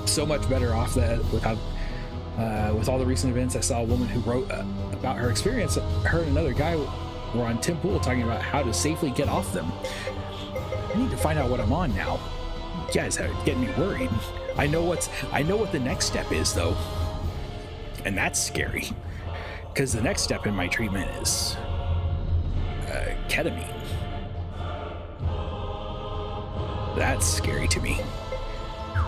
So much better off that with all the recent events. I saw a woman who wrote about her experience. Her and another guy were on Tim Pool talking about how to safely get off them. I need to find out what I'm on now. You guys are getting me worried. I know what the next step is though, and that's scary because the next step in my treatment is ketamine. That's scary to me.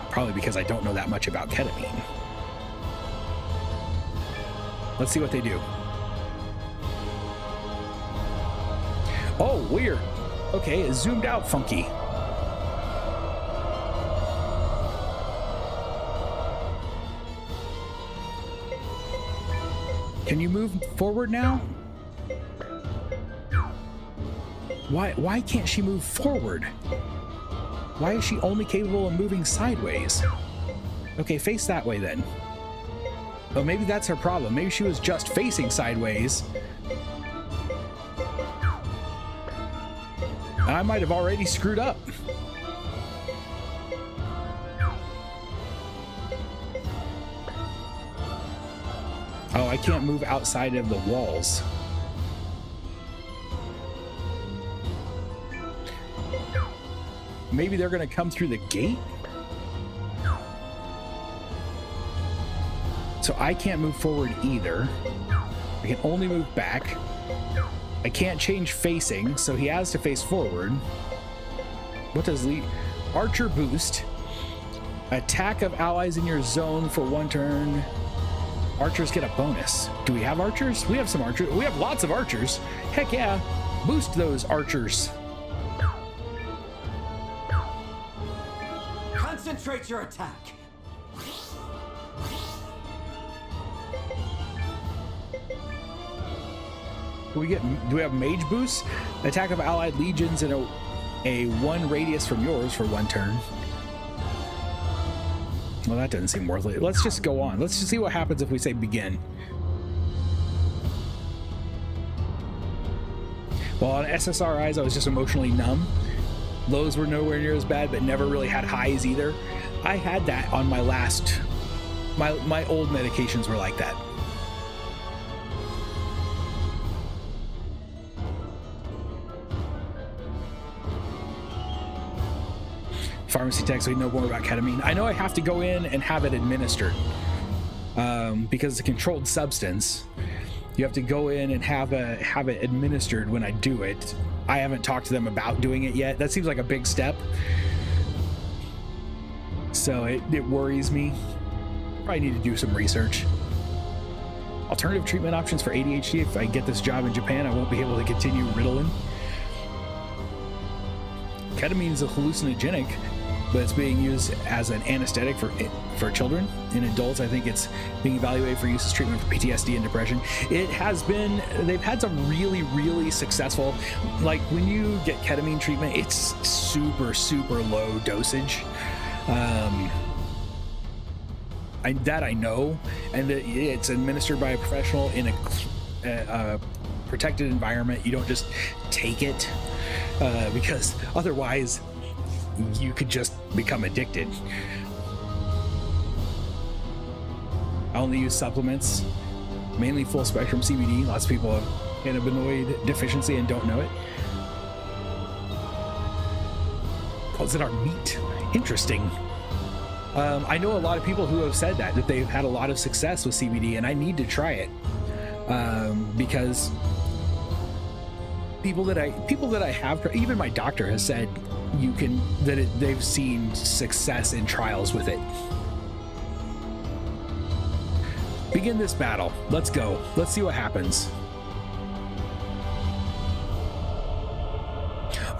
Probably because I don't know that much about ketamine. Let's see what they do. Oh, weird. Okay, it zoomed out funky. Can you move forward now? Why can't she move forward? Why is she only capable of moving sideways? Okay, face that way then. Oh, maybe that's her problem. Maybe she was just facing sideways. I might have already screwed up. Oh, I can't move outside of the walls. Maybe they're gonna come through the gate? So I can't move forward either. I can only move back. I can't change facing, so he has to face forward. What does Archer boost? Attack of allies in your zone for 1 turn. Archers get a bonus. Do we have archers? We have some archers. We have lots of archers. Heck yeah. Boost those archers. Concentrate your attack. Do we have mage boosts? Attack of allied legions in a 1 radius from yours for 1 turn. Well, that doesn't seem worth it. Let's just go on. Let's just see what happens if we say begin. Well, on SSRIs, I was just emotionally numb. Lows were nowhere near as bad, but never really had highs either. I had that on my old medications were like that. Pharmacy tech, so we know more about ketamine. I know I have to go in and have it administered because it's a controlled substance. You have to go in and have it administered when I do it. I haven't talked to them about doing it yet. That seems like a big step. So it worries me. Probably need to do some research. Alternative treatment options for ADHD. If I get this job in Japan, I won't be able to continue Ritalin. Ketamine is a hallucinogenic, but it's being used as an anesthetic for children. In adults, I think it's being evaluated for use as treatment for PTSD and depression. It has been, they've had some really, really successful, like when you get ketamine treatment, it's super, super low dosage. I know, and it's administered by a professional in a protected environment. You don't just take it because otherwise you could just become addicted. I only use supplements, mainly full spectrum CBD. Lots of people have cannabinoid deficiency and don't know it. Calls it our meat. Interesting. I know a lot of people who have said that they've had a lot of success with CBD, and I need to try it because people that I have, even my doctor has said they've seen success in trials with it. Begin this battle. Let's go. Let's see what happens.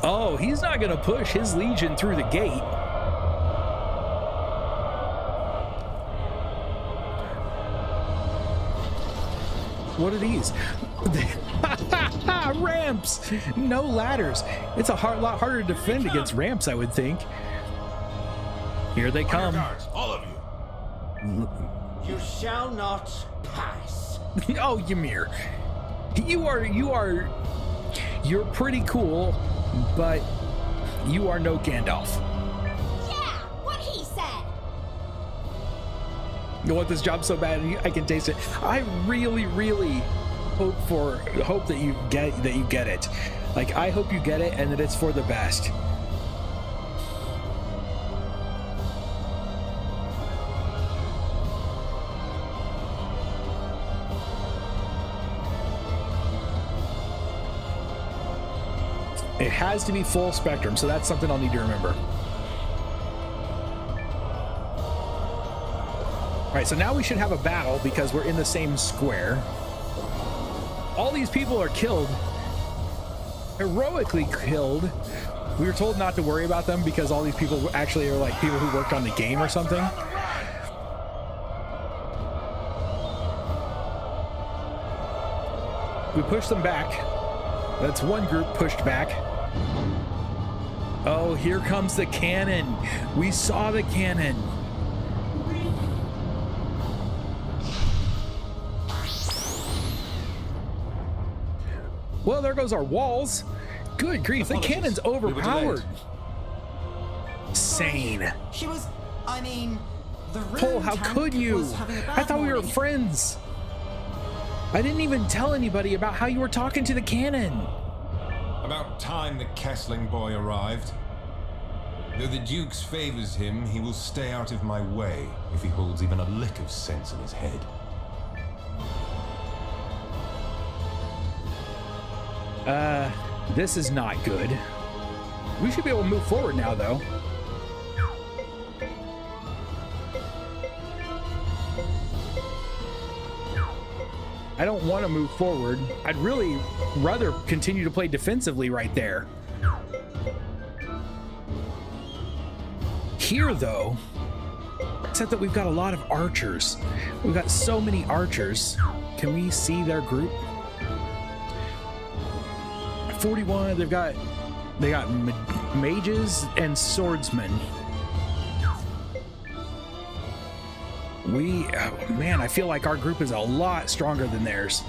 Oh, he's not gonna push his legion through the gate. What are these? Ramps! No ladders. It's a lot harder to defend against ramps, I would think. Here they come. Guards, all of you. You shall not pass. Oh, Ymir. You're pretty cool, but you are no Gandalf. Yeah, what he said. You want this job so bad, I can taste it. I really, really hope that you get it. Like, I hope you get it and that it's for the best. It has to be full spectrum, so that's something I'll need to remember. All right, so now we should have a battle because we're in the same square. All these people are killed, heroically killed. We were told not to worry about them because all these people actually are like people who worked on the game or something. We pushed them back. That's one group pushed back. Oh, here comes the cannon. We saw the cannon. Well, there goes our walls. Good grief, the cannon's overpowered. Sane. She was, I mean, the Cole, how could you? I thought we were friends. I didn't even tell anybody about how you were talking to the cannon. About time the Kessling boy arrived. Though the Duke's favors him, he will stay out of my way if he holds even a lick of sense in his head. This is not good. We should be able to move forward now, though. I don't want to move forward. I'd really rather continue to play defensively right there. Here, though, except that we've got a lot of archers. We've got so many archers. Can we see their group? 41. They got mages and swordsmen. Man, I feel like our group is a lot stronger than theirs.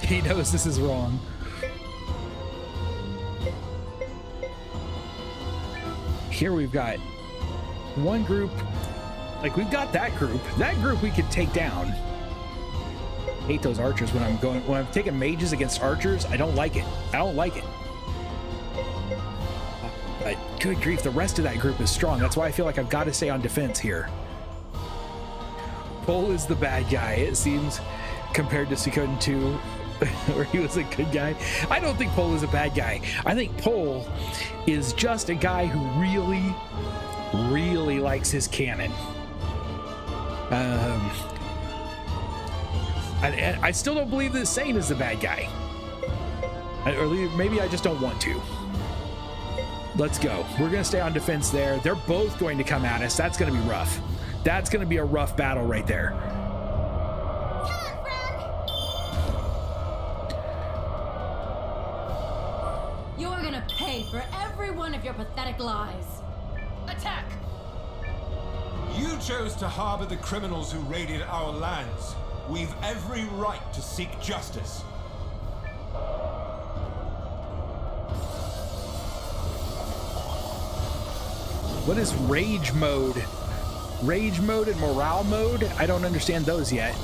He knows this is wrong. Here we've got one group, like we've got that group. That group we could take down. I hate those archers when I'm taking mages against archers. I don't like it. But good grief, the rest of that group is strong. That's why I feel like I've got to stay on defense here. Pole is the bad guy, it seems, compared to Suikoden 2, where he was a good guy. I don't think Pole is a bad guy. I think Pole is just a guy who really, really likes his canon. I still don't believe that Sane is the bad guy. Or maybe I just don't want to. Let's go. We're going to stay on defense there. They're both going to come at us. That's going to be rough. That's going to be a rough battle right there. You're gonna pay for every one of your pathetic lies. Attack! You chose to harbor the criminals who raided our lands. We've every right to seek justice. What is rage mode? Rage mode and morale mode? I don't understand those yet.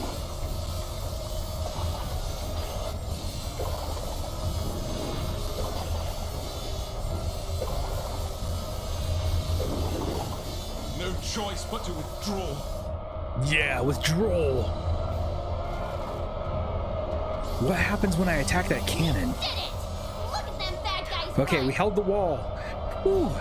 No choice but to withdraw. Yeah, withdrawal. What happens when I attack that cannon? Did it! Look at them bad guys. Okay, run. we held the wall. Whew.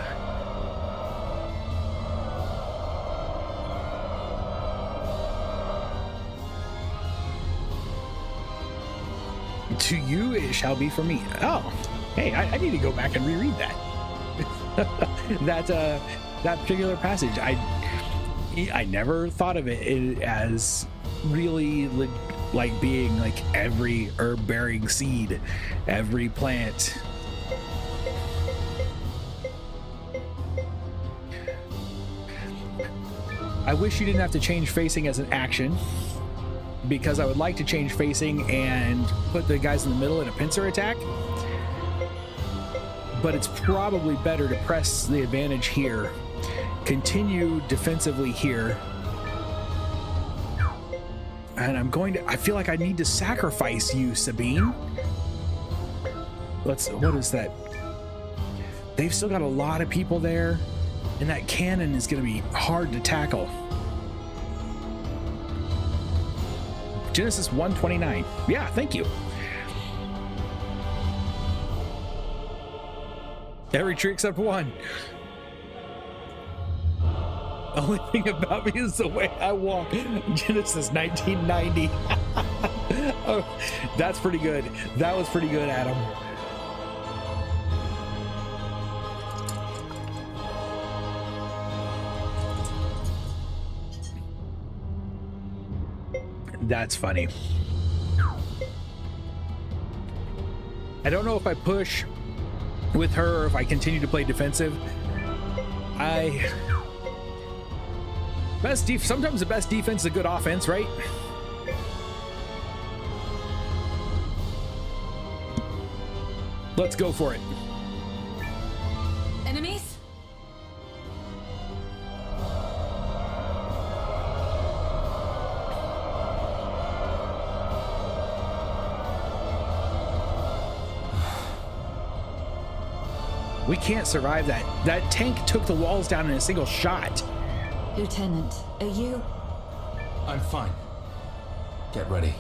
To you it shall be for me. Oh, hey, I need to go back and reread that. that particular passage. I never thought of it as really like being like every herb bearing seed, every plant. I wish you didn't have to change facing as an action, because I would like to change facing and put the guys in the middle in a pincer attack. But it's probably better to press the advantage here, continue defensively here. And I feel like I need to sacrifice you, Sabine. What is that? They've still got a lot of people there, and that cannon is gonna be hard to tackle. Genesis 129. Yeah, thank you. Every tree except one. Only thing about me is the way I walk. Genesis 1990. Oh, that's pretty good. That was pretty good, Adam. That's funny. I don't know if I push with her or if I continue to play defensive. Sometimes the best defense is a good offense, right? Let's go for it. Enemies? We can't survive that. That tank took the walls down in a single shot. Lieutenant, are you? I'm fine. Get ready.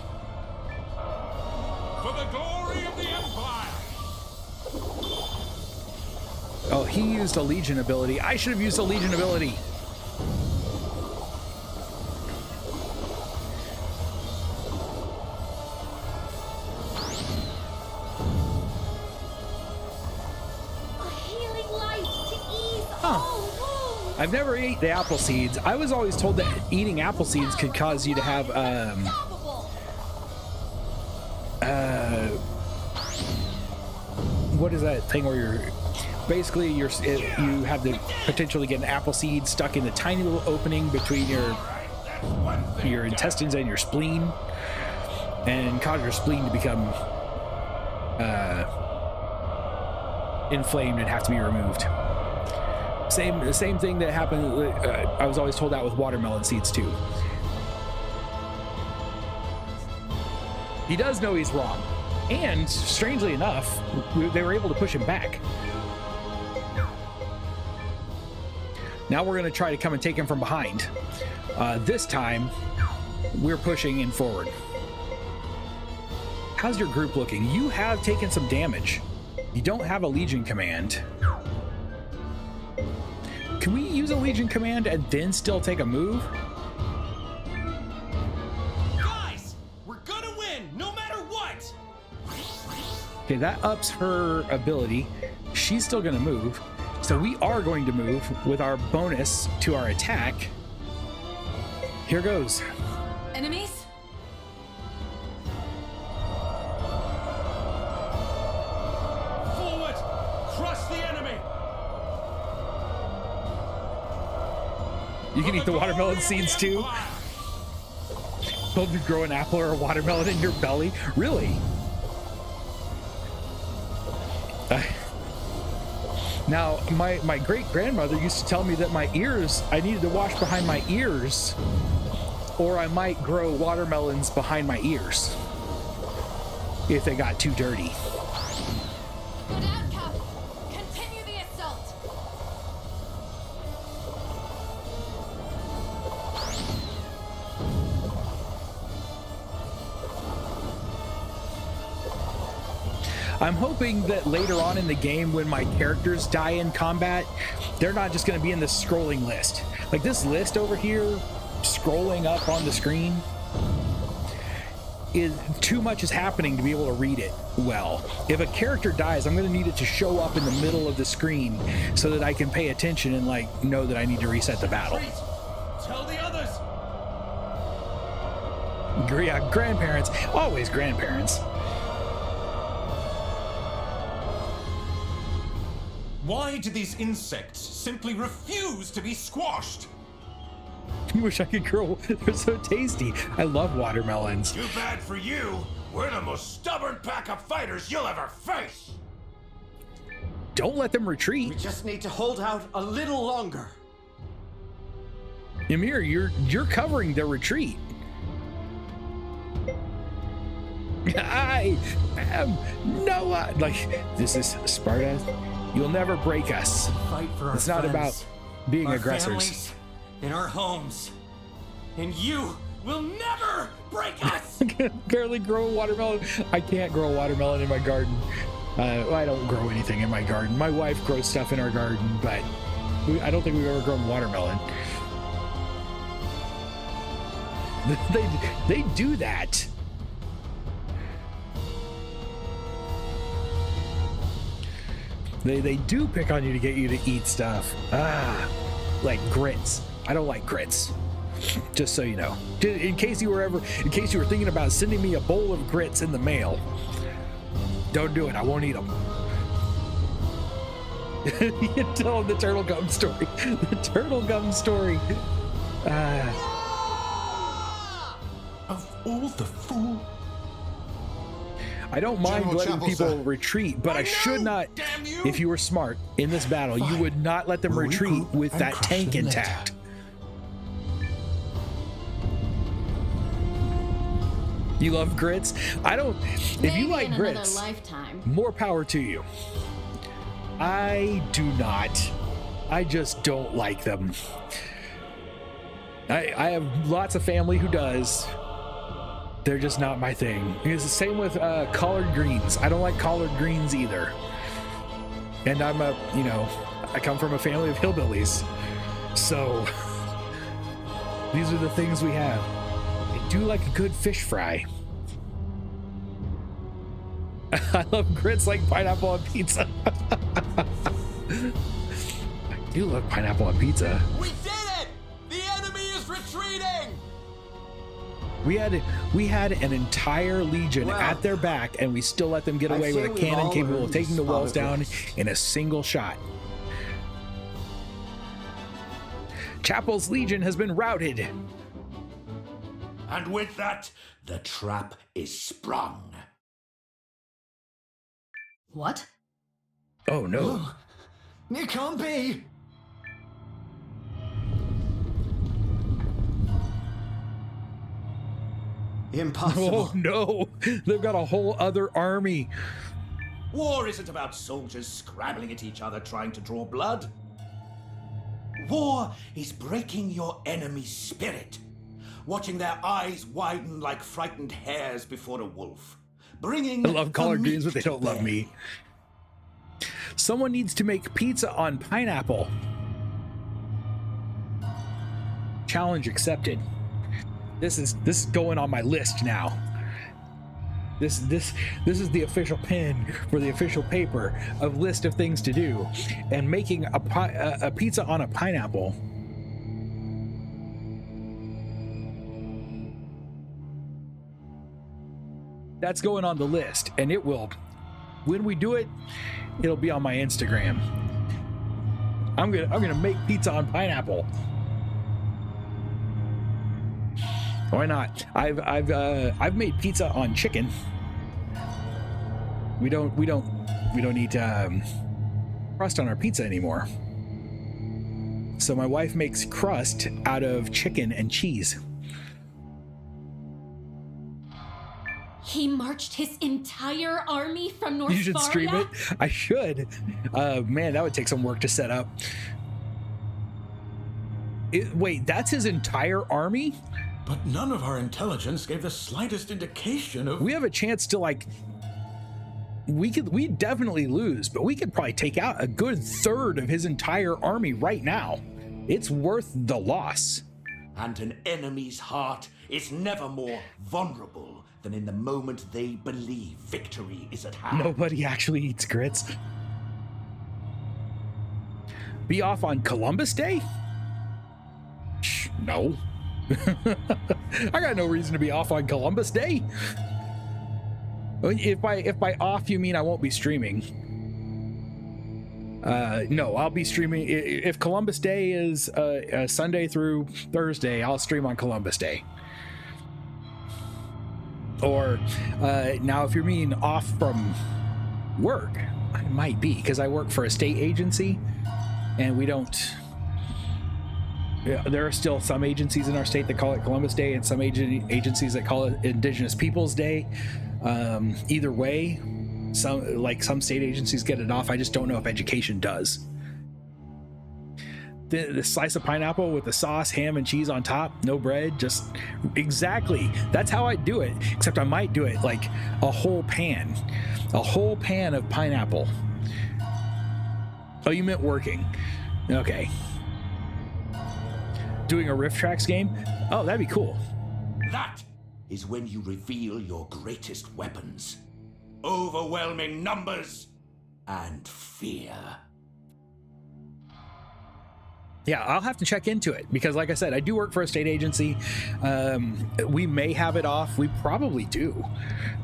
For the glory of the Empire! Oh, he used a Legion ability. I should have used a Legion ability. I've never ate the apple seeds. I was always told that eating apple seeds could cause you to have what is that thing where you're basically you have the potential to get an apple seed stuck in the tiny little opening between your intestines and your spleen, and cause your spleen to become inflamed and have to be removed. The same thing that happened. I was always told that with watermelon seeds too. He does know he's wrong, and strangely enough, they were able to push him back. Now we're going to try to come and take him from behind. This time, we're pushing in forward. How's your group looking? You have taken some damage. You don't have a Legion command. Can we use a Legion command and then still take a move? Guys, we're gonna win no matter what. Okay, that ups her ability. She's still gonna move. So we are going to move with our bonus to our attack. Here goes. Enemies? Forward! Crush the enemy! You can eat the watermelon seeds too. Told you to grow an apple or a watermelon in your belly? Really? Now, my great-grandmother used to tell me that my ears, I needed to wash behind my ears, or I might grow watermelons behind my ears if they got too dirty. Good outcome. Continue the assault. I'm hoping that later on in the game, when my characters die in combat, they're not just going to be in this scrolling list. Like this list over here, scrolling up on the screen, is too much is happening to be able to read it well. If a character dies, I'm going to need it to show up in the middle of the screen so that I can pay attention and like know that I need to reset the battle. Tell the others. Yeah, grandparents, always grandparents. Why do these insects simply refuse to be squashed? I wish I could grow. They're so tasty. I love watermelons. Too bad for you. We're the most stubborn pack of fighters you'll ever face. Don't let them We retreat. just need to hold out a little longer. Ymir, you're covering their retreat. I am Noah. Like, this is Sparta. You'll never break us. Fight for our It's not friends, about being our aggressors. families, in our homes. And you will never break us! I can barely grow a watermelon. I can't grow a watermelon in my garden. I don't grow anything in my garden. My wife grows stuff in our garden, but I don't think we've ever grown watermelon. They do that. They do pick on you to get you to eat stuff. Like grits. I don't like grits. Just so you know. In case you were thinking about sending me a bowl of grits in the mail, don't do it. I won't eat them. You tell them the turtle gum story. The turtle gum story. Of all the fool. I don't mind General letting Chapel, people sir. retreat, but I should not. Damn you! If you were smart in this battle, you would not let them We'll retreat regroup with and that crush tank them later. intact. You love grits? I don't. If Maybe you like in grits, another lifetime. more power to you. I do not. I just don't like them. I have lots of family who does. They're just not my thing. It's the same with collard greens. I don't like collard greens either. And I come from a family of hillbillies. So these are the things we have. I do like a good fish fry. I love grits like pineapple on pizza. I do love pineapple on pizza. We did it! The enemy is retreating! We had an entire legion Well, at their back, and we still let them get I'd away with say a we've cannon all capable of earned taking a the spot walls of down rest. in a single shot. Chapel's legion has been routed. And with that, the trap is sprung. What? Oh no. It can't be! Impossible. Oh no. They've got a whole other army. War isn't about soldiers scrabbling at each other trying to draw blood. War is breaking your enemy's spirit. watching their eyes widen like frightened hares before a wolf. Bringing I love collard the greens, but they meat don't to love bear. me. Someone needs to make pizza on pineapple. Challenge accepted. This is going on my list now. This is the official pin for the official paper of list of things to do, and making a pizza on a pineapple. That's going on the list, and it will, when we do it, it'll be on my Instagram. I'm gonna make pizza on pineapple. Why not? I've made pizza on chicken. We don't need crust on our pizza anymore. So my wife makes crust out of chicken and cheese. He marched his entire army from North You should stream Faria? it. I should. Man, that would take some work to set up. Wait, that's his entire army? But none of our intelligence gave the slightest indication of... We have a chance to, like... We definitely lose, but we could probably take out a good third of his entire army right now. It's worth the loss. And an enemy's heart is never more vulnerable than in the moment they believe victory is at hand. Nobody actually eats grits. Be off on Columbus Day? Shh, no. I got no reason to be off on Columbus Day. If by off you mean I won't be streaming. No, I'll be streaming. If Columbus Day is Sunday through Thursday, I'll stream on Columbus Day. Or now, if you're meaning off from work, I might be, because I work for a state agency, and we don't. There are still some agencies in our state that call it Columbus Day, and some agencies that call it Indigenous Peoples Day. Either way, some state agencies get it off. I just don't know if education does. The slice of pineapple with the sauce, ham, and cheese on top, no bread, just exactly. That's how I do it, except I might do it like a whole pan of pineapple. Oh, you meant working. Okay. Doing a Rift Tracks game? Oh, that'd be cool. That is when you reveal your greatest weapons. Overwhelming numbers and fear. Yeah, I'll have to check into it, because like I said, I do work for a state agency. We may have it off. We probably do,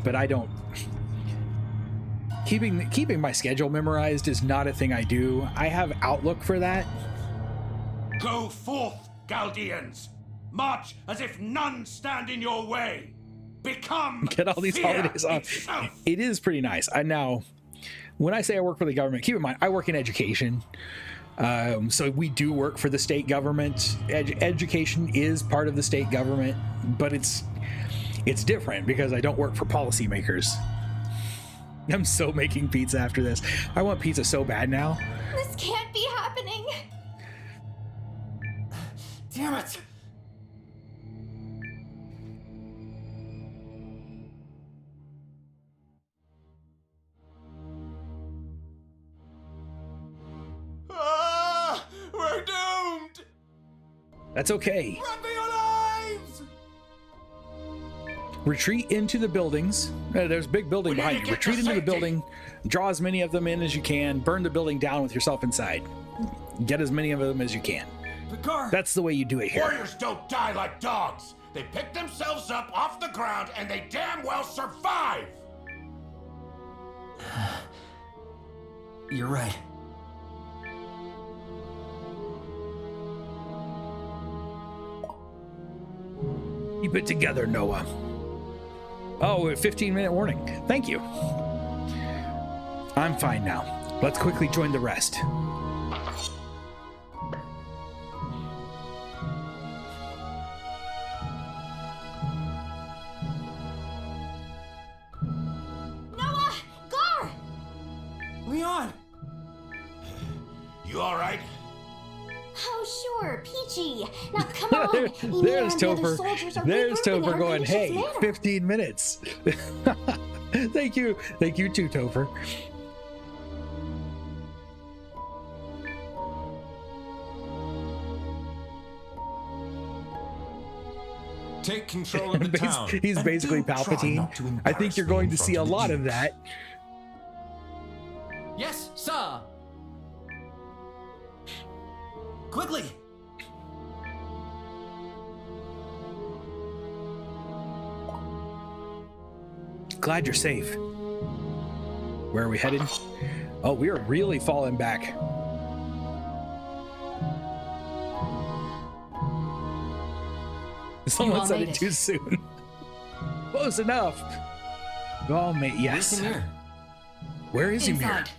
but I don't. Keeping my schedule memorized is not a thing I do. I have Outlook for that. Go forth, Chaldeans! March as if none stand in your way! Become Get all these fear holidays off. itself. It is pretty nice. Now, when I say I work for the government, keep in mind, I work in education. So we do work for the state government. Education is part of the state government, but it's different because I don't work for policymakers. I'm so making pizza after this. I want pizza so bad now. This can't be happening. Damn it! We're doomed! That's okay. Run for your lives! Retreat into the buildings. There's a big building We need behind to you. get to Retreat into the safety. building. Draw as many of them in as you can. Burn the building down with yourself inside. Get as many of them as you can. Picard! That's the way you do it here. Warriors don't die like dogs. They pick themselves up off the ground and they damn well survive. You're right. Keep it together, Noah. Oh, a 15-minute warning. Thank you. I'm fine now. Let's quickly join the rest. Noah! Gar! Leon! You all right? Oh, sure. Peach sketchy. Now come on. Ymir There's and the other Topher. soldiers are There's regrouping Topher at going, Archbishop's hey, Manor." 15 minutes. Thank you. Thank you too, Topher. Take control of the town. He's And basically do try Palpatine. not to I think embarrass you're me going in to see a front of the lot of Dukes. that. Yes, sir. Quickly. Glad you're safe. Where are we headed? Oh, we are really falling back. Someone all said made it it. too soon. Close enough. Oh, mate, yes. Where's Ymir? Where is Ymir? Inside.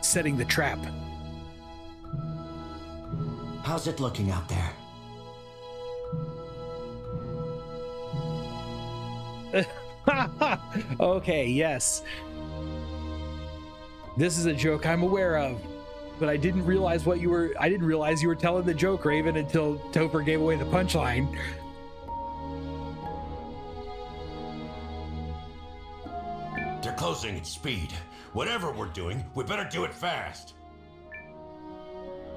Setting the trap. How's it looking out there? Okay, yes. This is a joke I'm aware of, but I didn't realize you were telling the joke, Raven, until Topher gave away the punchline. They're closing at speed. Whatever we're doing, we better do it fast.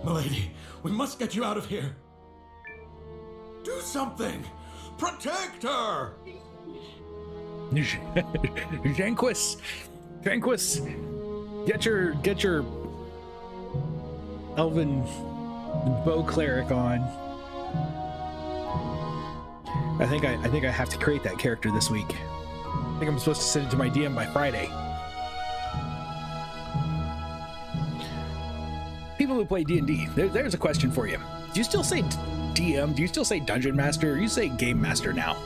Milady, we must get you out of here. Do something! Protect her! Janquis, get your elven bow cleric on. I think I have to create that character this week. I think I'm supposed to send it to my DM by Friday. People who play D&D, there's a question for you. Do you still say DM? Do you still say Dungeon Master? Or you say Game Master now?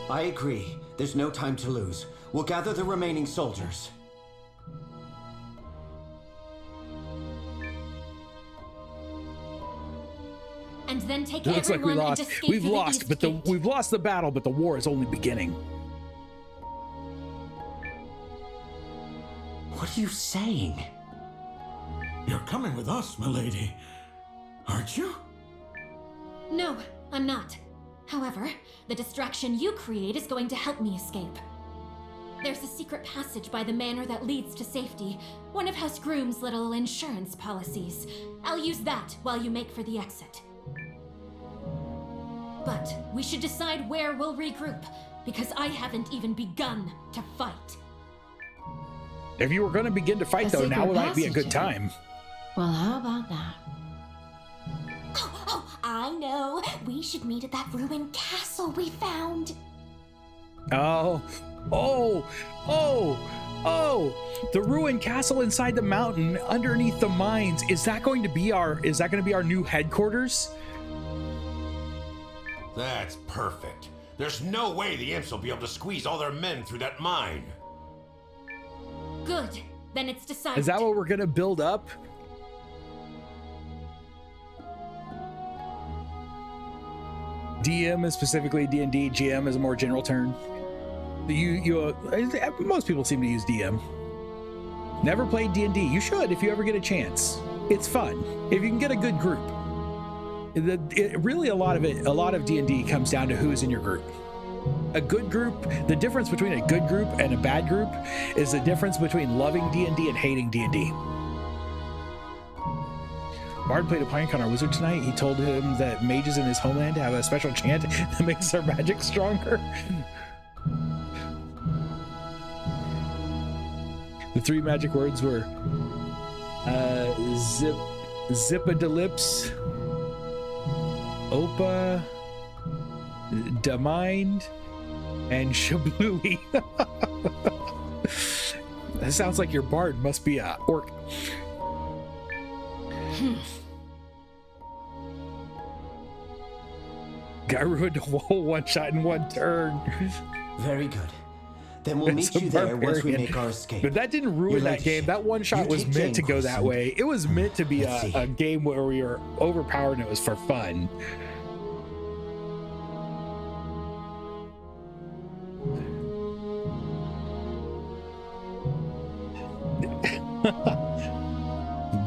I agree. There's no time to lose. We'll gather the remaining soldiers. And then take It looks like everyone we and lost. escape We've through the lost, East but Gate. we've lost the battle, but the war is only beginning. What are you saying? You're coming with us, milady. Aren't you? No, I'm not. However, the distraction you create is going to help me escape. There's a secret passage by the manor that leads to safety. One of House Groom's little insurance policies. I'll use that while you make for the exit. But we should decide where we'll regroup, because I haven't even begun to fight. If you were going to begin to fight, A though, now secret might be a good passage, time. Well, how about that? Oh, I know. We should meet at that ruined castle we found. Oh, the ruined castle inside the mountain underneath the mines. Is that going to be our new headquarters? That's perfect. There's no way the imps will be able to squeeze all their men through that mine. Good. Then it's decided. Is that what we're going to build up? DM is specifically D&D. GM is a more general term. Most people seem to use DM. Never played D&D. You should if you ever get a chance. It's fun if you can get a good group. Really, a lot of D&D comes down to who's in your group. A good group. The difference between a good group and a bad group is the difference between loving D&D and hating D&D. Bard played a prank on our wizard tonight. He told him that mages in his homeland have a special chant that makes their magic stronger. The three magic words were Zipadelips, Opa, Damind, and Shablooey. That sounds like your bard must be a orc. Guy ruined a whole one shot in one turn. Very good. Then we'll meet you there once we make our escape. But that didn't ruin that game. That one shot was meant to go that way. It was meant to be a game where we were overpowered and it was for fun.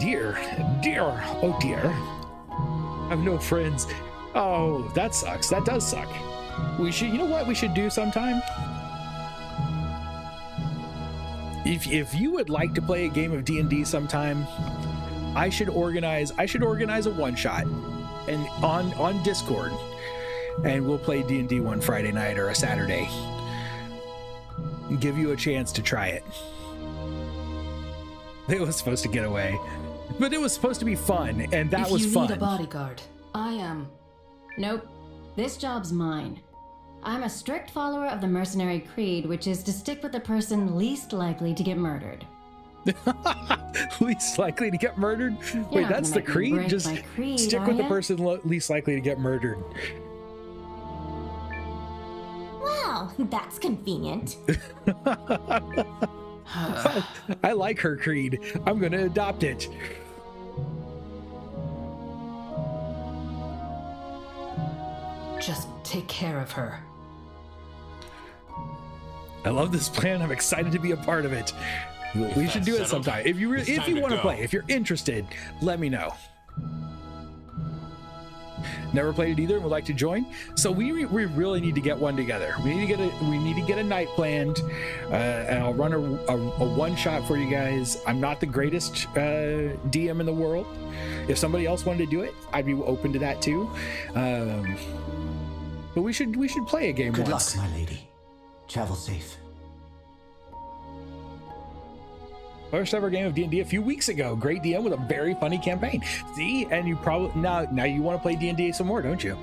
Dear Oh dear. I have no friends. Oh, that sucks. That does suck. We should, you know what we should do sometime? If you would like to play a game of D&D sometime, I should organize a one shot and on Discord, and we'll play D&D one Friday night or a Saturday. Give you a chance to try it. It was supposed to get away, but it was supposed to be fun, and that was fun. If you need a bodyguard, I am. Nope. This job's mine. I'm a strict follower of the mercenary creed, which is to stick with the person least likely to get murdered. Least likely to get murdered? You're Wait, not that's gonna the make me creed? break Just my creed, stick are with the ya? person least likely to get murdered. Wow, that's convenient. I like her creed. I'm gonna adopt it. Just take care of her. I love this plan. I'm excited to be a part of it. We should do it sometime. If you it's time to want to go. play, if you're interested, let me know. Never played it either and would like to join. So we really need to get one together. We need to get a night planned, and I'll run a one shot for you guys. I'm not the greatest DM in the world. If somebody else wanted to do it, I'd be open to that too. But we should play a game Good once. luck, my lady. Travel safe. First ever game of D&D a few weeks ago. Great DM with a very funny campaign. See, and you probably now you want to play D&D some more, don't you?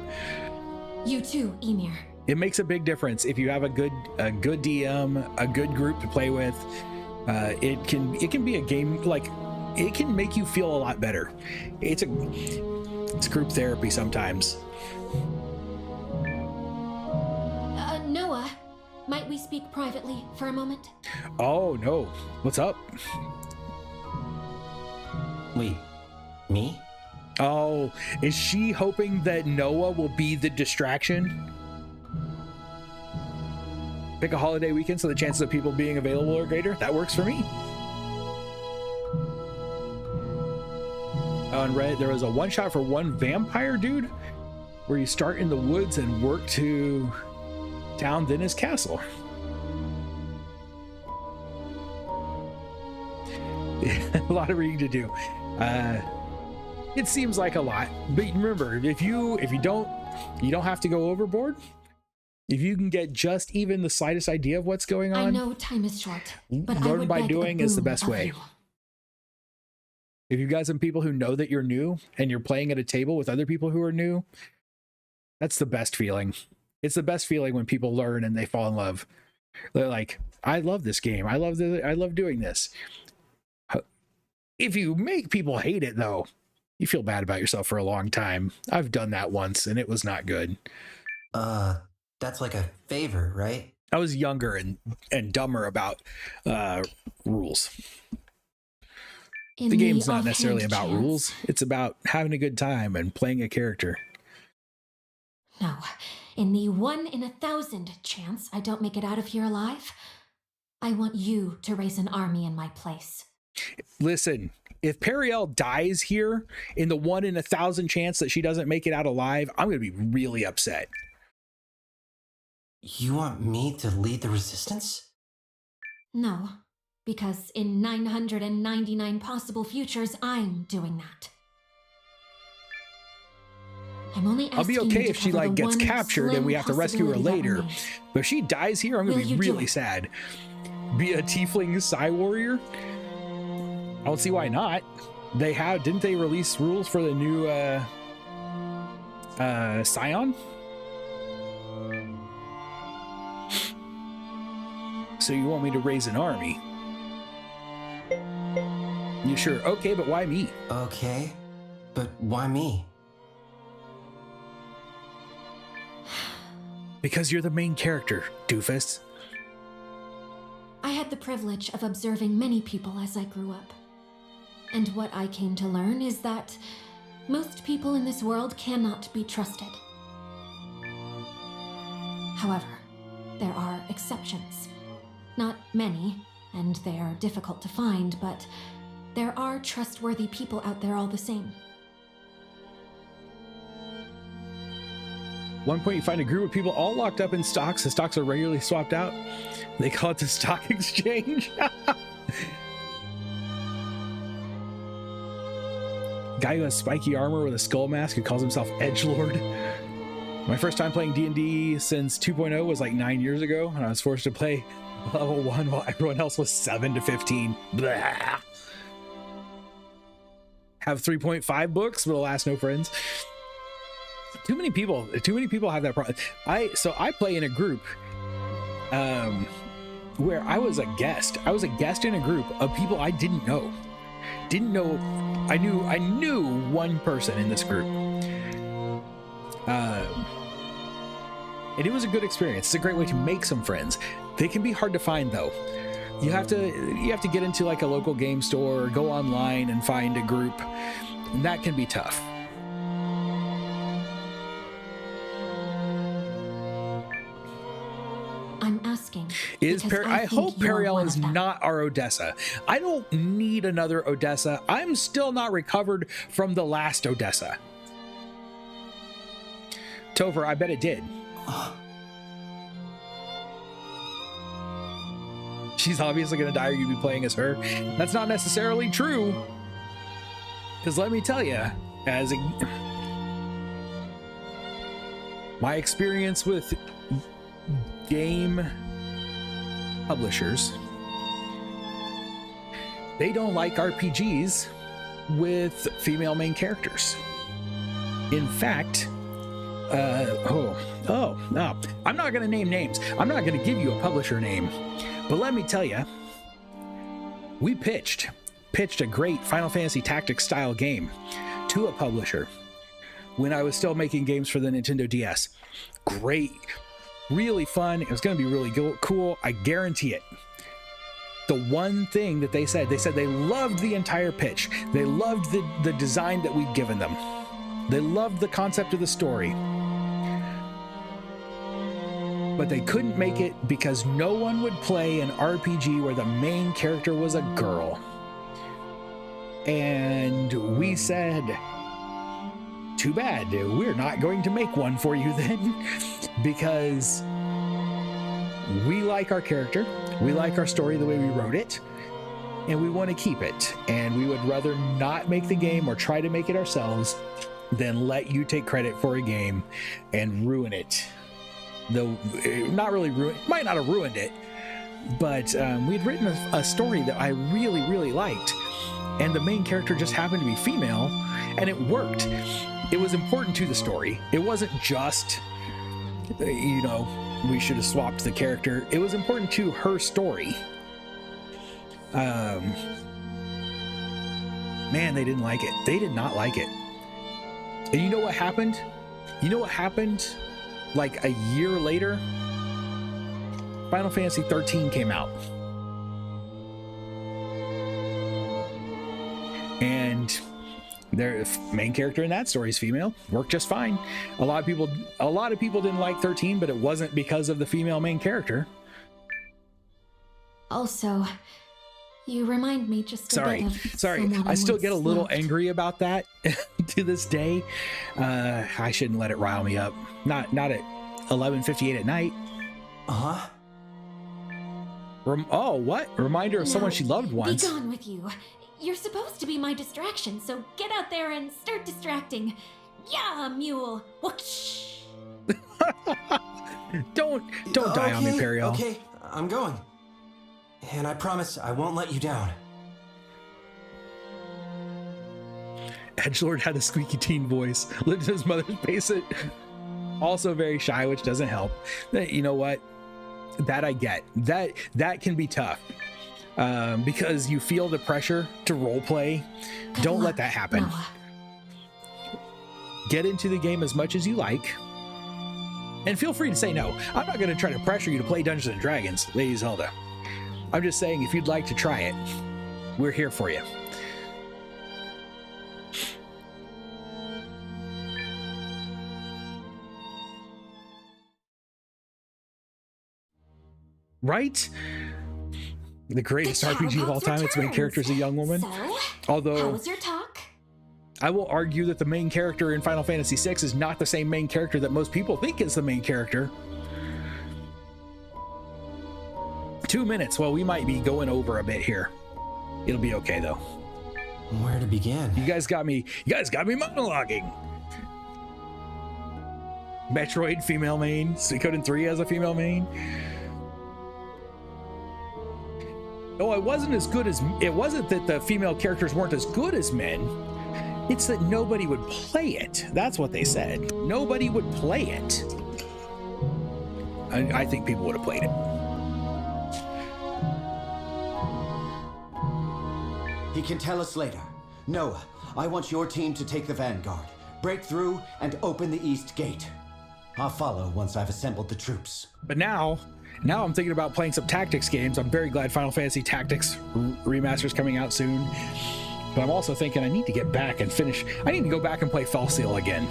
You too, Emir. It makes a big difference if you have a good DM, a good group to play with. It can be a game, like, it can make you feel a lot better. It's group therapy sometimes. Noah, might we speak privately for a moment? Oh no, what's up? Wait, me? Oh, is she hoping that Noah will be the distraction? Pick a holiday weekend so the chances of people being available are greater. That works for me. On Reddit, there was a one shot for one vampire dude where you start in the woods and work to town, then his castle. A lot of reading to do. It seems like a lot, but remember, if you don't have to go overboard. If you can get just even the slightest idea of what's going on, I know time is short, but I learn would by beg a doing is the boon best of way. you. If you've got some people who know that you're new and you're playing at a table with other people who are new, that's the best feeling. It's the best feeling when people learn and they fall in love. They're like, I love this game. I love doing this. If you make people hate it, though, you feel bad about yourself for a long time. I've done that once, and it was not good. That's like a favor, right? I was younger and dumber about rules. In The game's not necessarily offhand about chance- rules. It's about having a good time and playing a character. No, in the 1 in 1,000 chance I don't make it out of here alive, I want you to raise an army in my place. Listen, if Periel dies here in the 1 in 1,000 chance that she doesn't make it out alive, I'm going to be really upset. You want me to lead the resistance? No, because in 999 possible futures, I'm doing that. I'm only asking I'll be you okay to if she cover the gets one captured and slim we have to rescue her possibility that later. remains. But if she dies here, I'm going Will to you be do really it? sad. Be a tiefling Psy warrior? I don't see why not. Didn't they release rules for the new Scion? So you want me to raise an army? You sure? Okay, but why me? Okay, but why me? Because you're the main character, doofus. I had the privilege of observing many people as I grew up. And what I came to learn is that most people in this world cannot be trusted. However, there are exceptions. Not many, and they are difficult to find, but there are trustworthy people out there all the same. One point, you find a group of people all locked up in stocks. The stocks are regularly swapped out. They call it the stock exchange. Guy who has spiky armor with a skull mask who calls himself Edgelord. My first time playing D&D since 2.0 was like 9 years ago, and I was forced to play level 1 while everyone else was 7 to 15. Blah. Have 3.5 books, but alas, no friends. Too many people have that problem. I play in a group where I was a guest. I was a guest in a group of people I didn't know. I knew one person in this group. And it was a good experience. It's a great way to make some friends. They can be hard to find though. You have to get into like a local game store or go online and find a group. And that can be tough. I'm asking. I hope Periel is not our Odessa. I don't need another Odessa. I'm still not recovered from the last Odessa. Topher, I bet it did. She's obviously going to die or you'd be playing as her. That's not necessarily true. Because let me tell you, my experience with game publishers, they don't like RPGs with female main characters. In fact, no, I'm not going to name names. I'm not going to give you a publisher name, but let me tell you, we pitched a great Final Fantasy Tactics style game to a publisher when I was still making games for the Nintendo DS. Great, really fun. It was going to be really cool. I guarantee it. The one thing that they said they loved the entire pitch. They loved the design that we'd given them. They loved the concept of the story. But they couldn't make it because no one would play an RPG where the main character was a girl. And we said, too bad, we're not going to make one for you then, because we like our character, we like our story the way we wrote it, and we want to keep it. And we would rather not make the game or try to make it ourselves than let you take credit for a game and ruin it. Though, not really ruin, might not have ruined it, but we'd written a story that I really, really liked. And the main character just happened to be female, and it worked. It was important to the story. It wasn't just, we should have swapped the character. It was important to her story. Man, they didn't like it. They did not like it. And you know what happened? Like a year later, Final Fantasy 13 came out. And their main character in that story is female. Worked just fine. A lot of people didn't like 13, but it wasn't because of the female main character. Also, you remind me just a bit of Sorry. I still get a little angry about that to this day. I shouldn't let it rile me up. Not at 11:58 at night. What? Reminder of someone she loved once. Be gone with you. You're supposed to be my distraction, so get out there and start distracting. Yeah, mule. Whoosh. Don't die on me, Periel. Okay, I'm going. And I promise I won't let you down. Edgelord had a squeaky teen voice. Lived in his mother's basement. Also very shy, which doesn't help. You know what? That I get. That can be tough. Because you feel the pressure to role play. Don't let that happen. Noah. Get into the game as much as you like. And feel free to say no. I'm not going to try to pressure you to play Dungeons and Dragons, Lady Zelda. I'm just saying, if you'd like to try it, we're here for you. Right? The greatest The RPG of all time. Its main returns. character is a young woman. So, how Although was your talk? I will argue that the main character in Final Fantasy VI is not the same main character that most people think is the main character. 2 minutes. Well, we might be going over a bit here. It'll be okay though. Where to begin? You guys got me monologuing. Metroid female main. Suikoden 3 has a female main. Oh, it wasn't that the female characters weren't as good as men. It's that nobody would play it. That's what they said. Nobody would play it. I think people would have played it. He can tell us later. Noah, I want your team to take the vanguard, break through, and open the east gate. I'll follow once I've assembled the troops. But now I'm thinking about playing some tactics games. I'm very glad Final Fantasy Tactics Remaster's coming out soon. But I'm also thinking I need to get back and finish. I need to go back and play Fell Seal again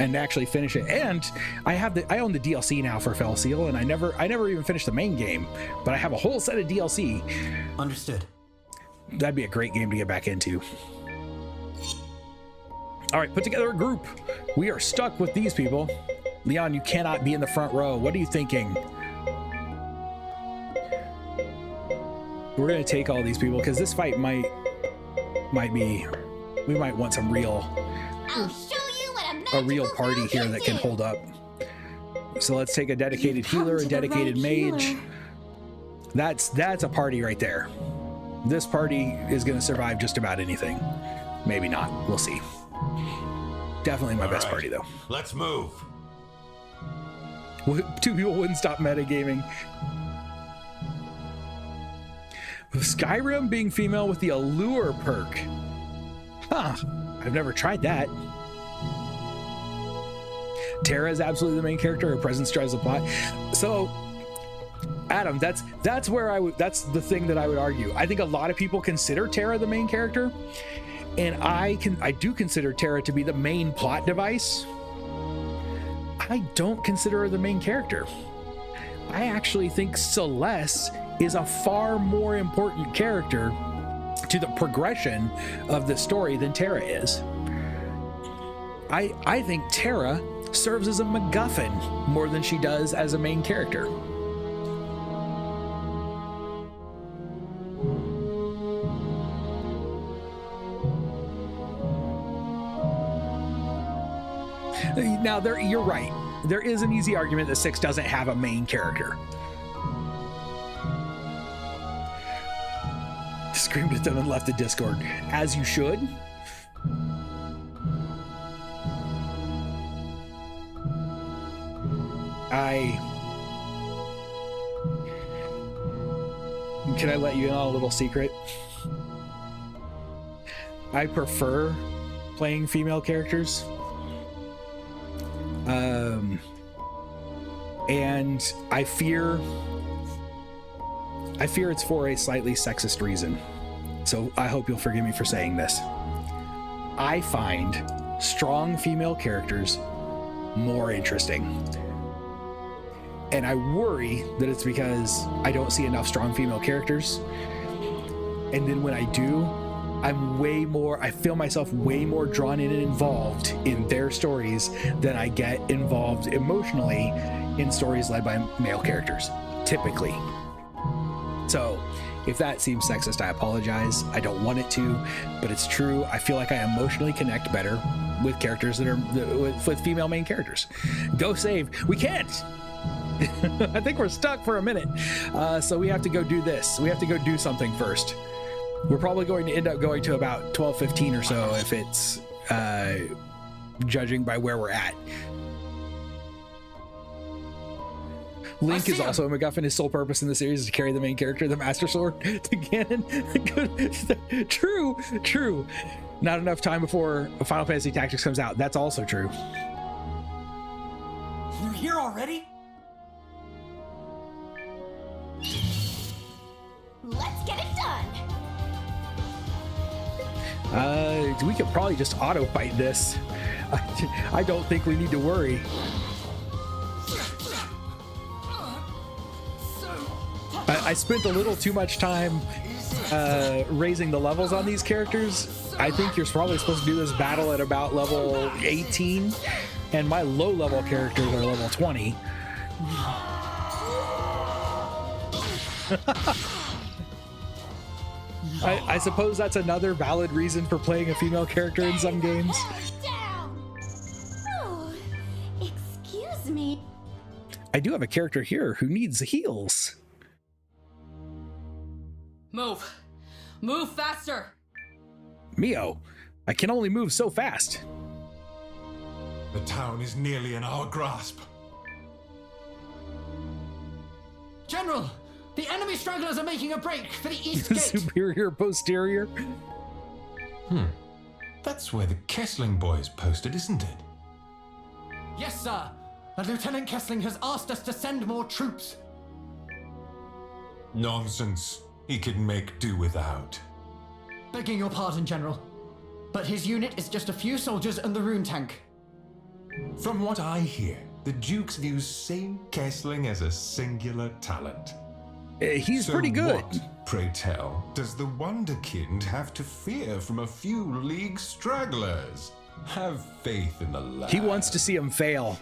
and actually finish it. And I own the DLC now for Fell Seal, and I never even finished the main game, but I have a whole set of DLC. Understood. That'd be a great game to get back into. All right, put together a group. We are stuck with these people. Leon, you cannot be in the front row. What are you thinking? We're gonna take all these people because this fight might be, we might want some I'll show you what a real party here that can hold up. So let's take a dedicated healer, a dedicated mage. That's a party right there. This party is gonna survive just about anything. Maybe not, we'll see. Definitely my best party though. Let's move. 2 people wouldn't stop metagaming. Skyrim being female with the allure perk. Huh, I've never tried that. Terra is absolutely the main character. Her presence drives the plot. So, Adam, that's where that's the thing that I would argue. I think a lot of people consider Terra the main character, and I do consider Terra to be the main plot device. I don't consider her the main character. I actually think Celeste is a far more important character to the progression of the story than Terra is. I think Terra serves as a MacGuffin more than she does as a main character. Now, you're right. There is an easy argument that 6 doesn't have a main character. Screamed at them and left the Discord. As you should. Can I let you in on a little secret? I prefer playing female characters. And I fear it's for a slightly sexist reason. So I hope you'll forgive me for saying this. I find strong female characters more interesting. And I worry that it's because I don't see enough strong female characters. And then when I do, I feel myself way more drawn in and involved in their stories than I get involved emotionally in stories led by male characters, typically. So if that seems sexist, I apologize. I don't want it to, but it's true. I feel like I emotionally connect better with characters that are with female main characters. Go save. We can't. I think we're stuck for a minute. So we have to go do this. We have to go do something first. We're probably going to end up going to about 12:15 or so if it's judging by where we're at. Link is also a MacGuffin. His sole purpose in the series is to carry the main character, the Master Sword, to Ganon. True. Not enough time before Final Fantasy Tactics comes out. That's also true. You're here already? Let's get it done. We could probably just auto fight this. I don't think we need to worry. I spent a little too much time raising the levels on these characters. I think you're probably supposed to do this battle at about level 18, and my low level characters are level 20. I suppose that's another valid reason for playing a female character in some games. Oh, excuse me. I do have a character here who needs heals. Move! Move faster! Mio, I can only move so fast. The town is nearly in our grasp. General! The enemy stragglers are making a break for the east gate! Superior posterior. That's where the Kessling boys posted, isn't it? Yes, sir! And Lieutenant Kessling has asked us to send more troops. Nonsense. He can make do without. Begging your pardon, General. But his unit is just a few soldiers and the rune tank. From what I hear, the Dukes view Saint Kessling as a singular talent. He's pretty good. What, pray tell, does the Wonderkind have to fear from a few League stragglers? Have faith in the lad. He wants to see him fail.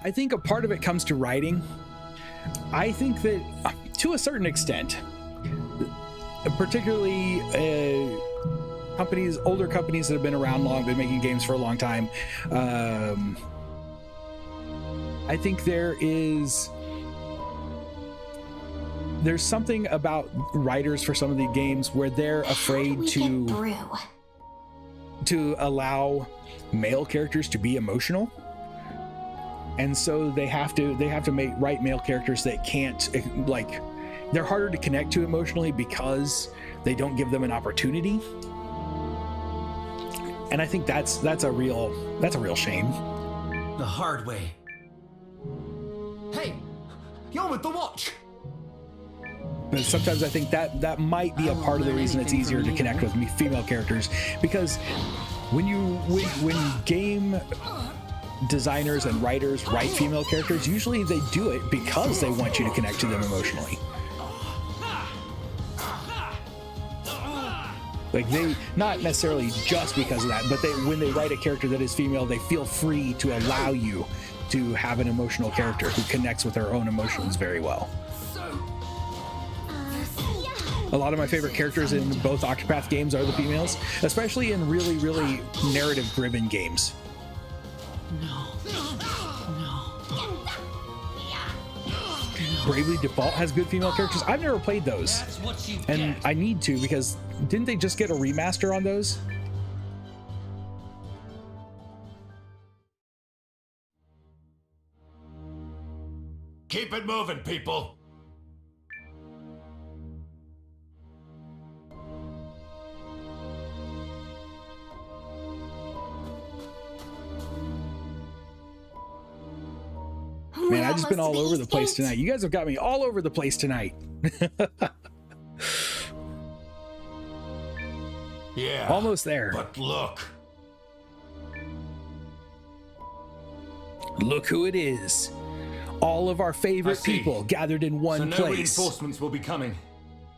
I think a part of it comes to writing. I think that to a certain extent, particularly older companies that have been around long, been making games for a long time, I think there's something about writers for some of the games where they're afraid to allow male characters to be emotional. And so they have to write male characters that can't, like, they're harder to connect to emotionally because they don't give them an opportunity. And I think that's a real shame. The hard way. Hey, you're with the watch. But sometimes I think that might be a part of the reason it's easier to connect with female characters, because when game designers and writers write female characters, usually they do it because they want you to connect to them emotionally. Like, they, not necessarily just because of that, but when they write a character that is female, they feel free to allow you to have an emotional character who connects with her own emotions very well. A lot of my favorite characters in both Octopath games are the females, especially in really, really narrative-driven games. Bravely Default has good female characters. I've never played those, and I need to, because didn't they just get a remaster on those? Keep it moving, people. Man, I've just been all over the place tonight. You guys have got me all over the place tonight. Yeah. Almost there. But look. Look who it is. All of our favorite people gathered in one place. So no reinforcements will be coming.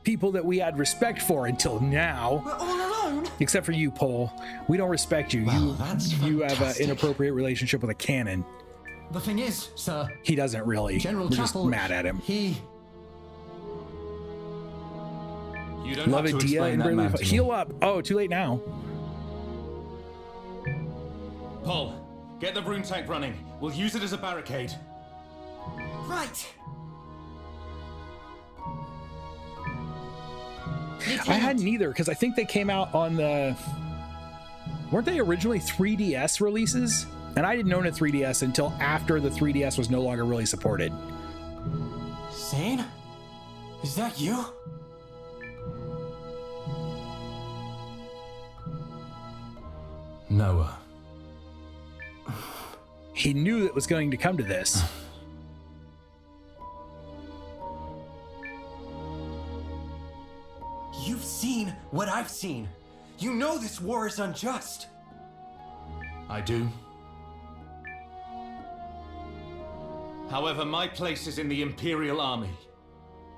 People that we had respect for until now. We're all alone. Except for you, Paul. We don't respect you. Well, you have an inappropriate relationship with a cannon. The thing is, sir, he doesn't really. General We're Chapel, just mad at him. You don't Love have it, to Dia, explain and that man Bravely to me. heal up. Oh, too late now. Paul, get the rune tank running. We'll use it as a barricade. Right. I hadn't either, because I think they came out on the... Weren't they originally 3DS releases? And I didn't own a 3DS until after the 3DS was no longer really supported. Zane? Is that you? Noah. He knew it was going to come to this. You've seen what I've seen. You know this war is unjust. I do. However, my place is in the Imperial Army,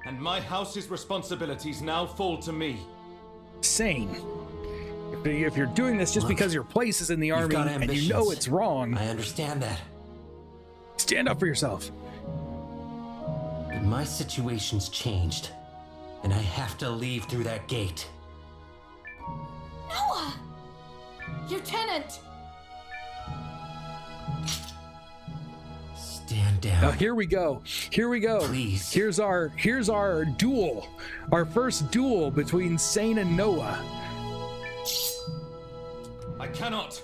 and my house's responsibilities now fall to me. Sane. If you're doing this just because your place is in the army and you know it's wrong, I understand that. Stand up for yourself. But my situation's changed, and I have to leave through that gate. Noah! Lieutenant! Stand down. Now here we go. Here we go. Please. Here's our duel. Our first duel between Sane and Noah. I cannot.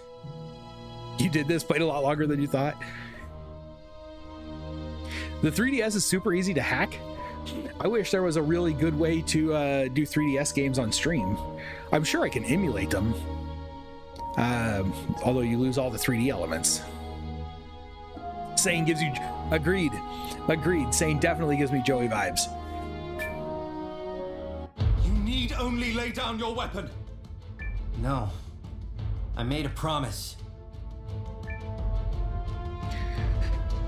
You did this, played a lot longer than you thought. The 3DS is super easy to hack. I wish there was a really good way to do 3DS games on stream. I'm sure I can emulate them. Although you lose all the 3D elements. Sane gives you... Agreed. Sane definitely gives me Joey vibes. You need only lay down your weapon. No. I made a promise.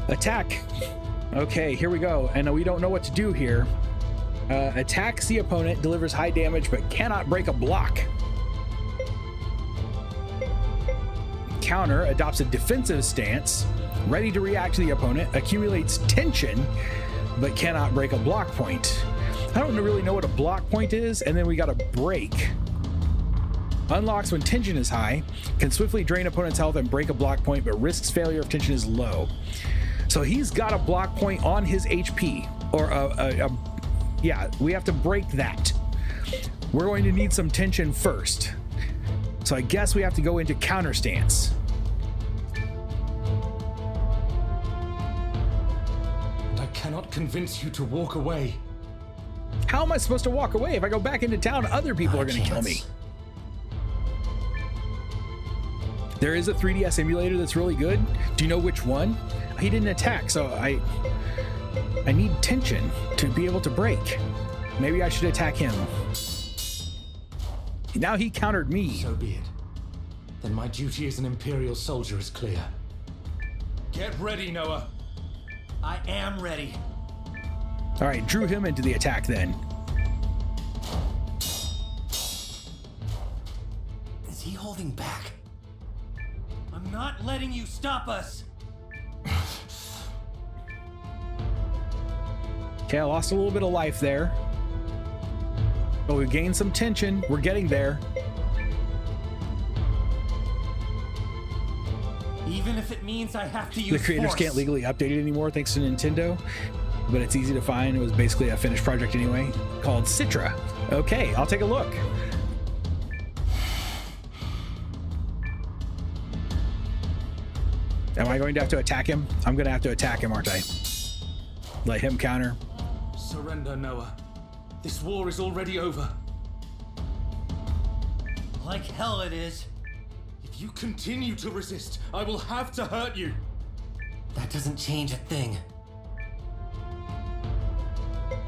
Attack. Okay, here we go. And we don't know what to do here. Attacks the opponent, delivers high damage, but cannot break a block. Counter adopts a defensive stance, ready to react to the opponent, accumulates tension, but cannot break a block point. I don't really know what a block point is, and then we got a break. Unlocks when tension is high, can swiftly drain opponent's health and break a block point, but risks failure if tension is low. So he's got a block point on his HP, or yeah, we have to break that. We're going to need some tension first. So I guess we have to go into counter stance. I cannot convince you to walk away. How am I supposed to walk away? If I go back into town, other people are going to kill me. There is a 3DS emulator that's really good. Do you know which one? He didn't attack, so I need tension to be able to break. Maybe I should attack him. Now he countered me. So be it. Then my duty as an Imperial soldier is clear. Get ready, Noah. I am ready. All right, drew him into the attack then. Is he holding back? I'm not letting you stop us. Okay, I lost a little bit of life there. But we gained some tension. We're getting there. Even if it means I have to use The creators force. can't legally update it anymore thanks to Nintendo, but it's easy to find. It was basically a finished project anyway, called Citra. Okay, I'll take a look. Am I going to have to attack him? I'm going to have to attack him, aren't I? Let him counter. Surrender, Noah. This war is already over. Like hell it is. If you continue to resist, I will have to hurt you. That doesn't change a thing.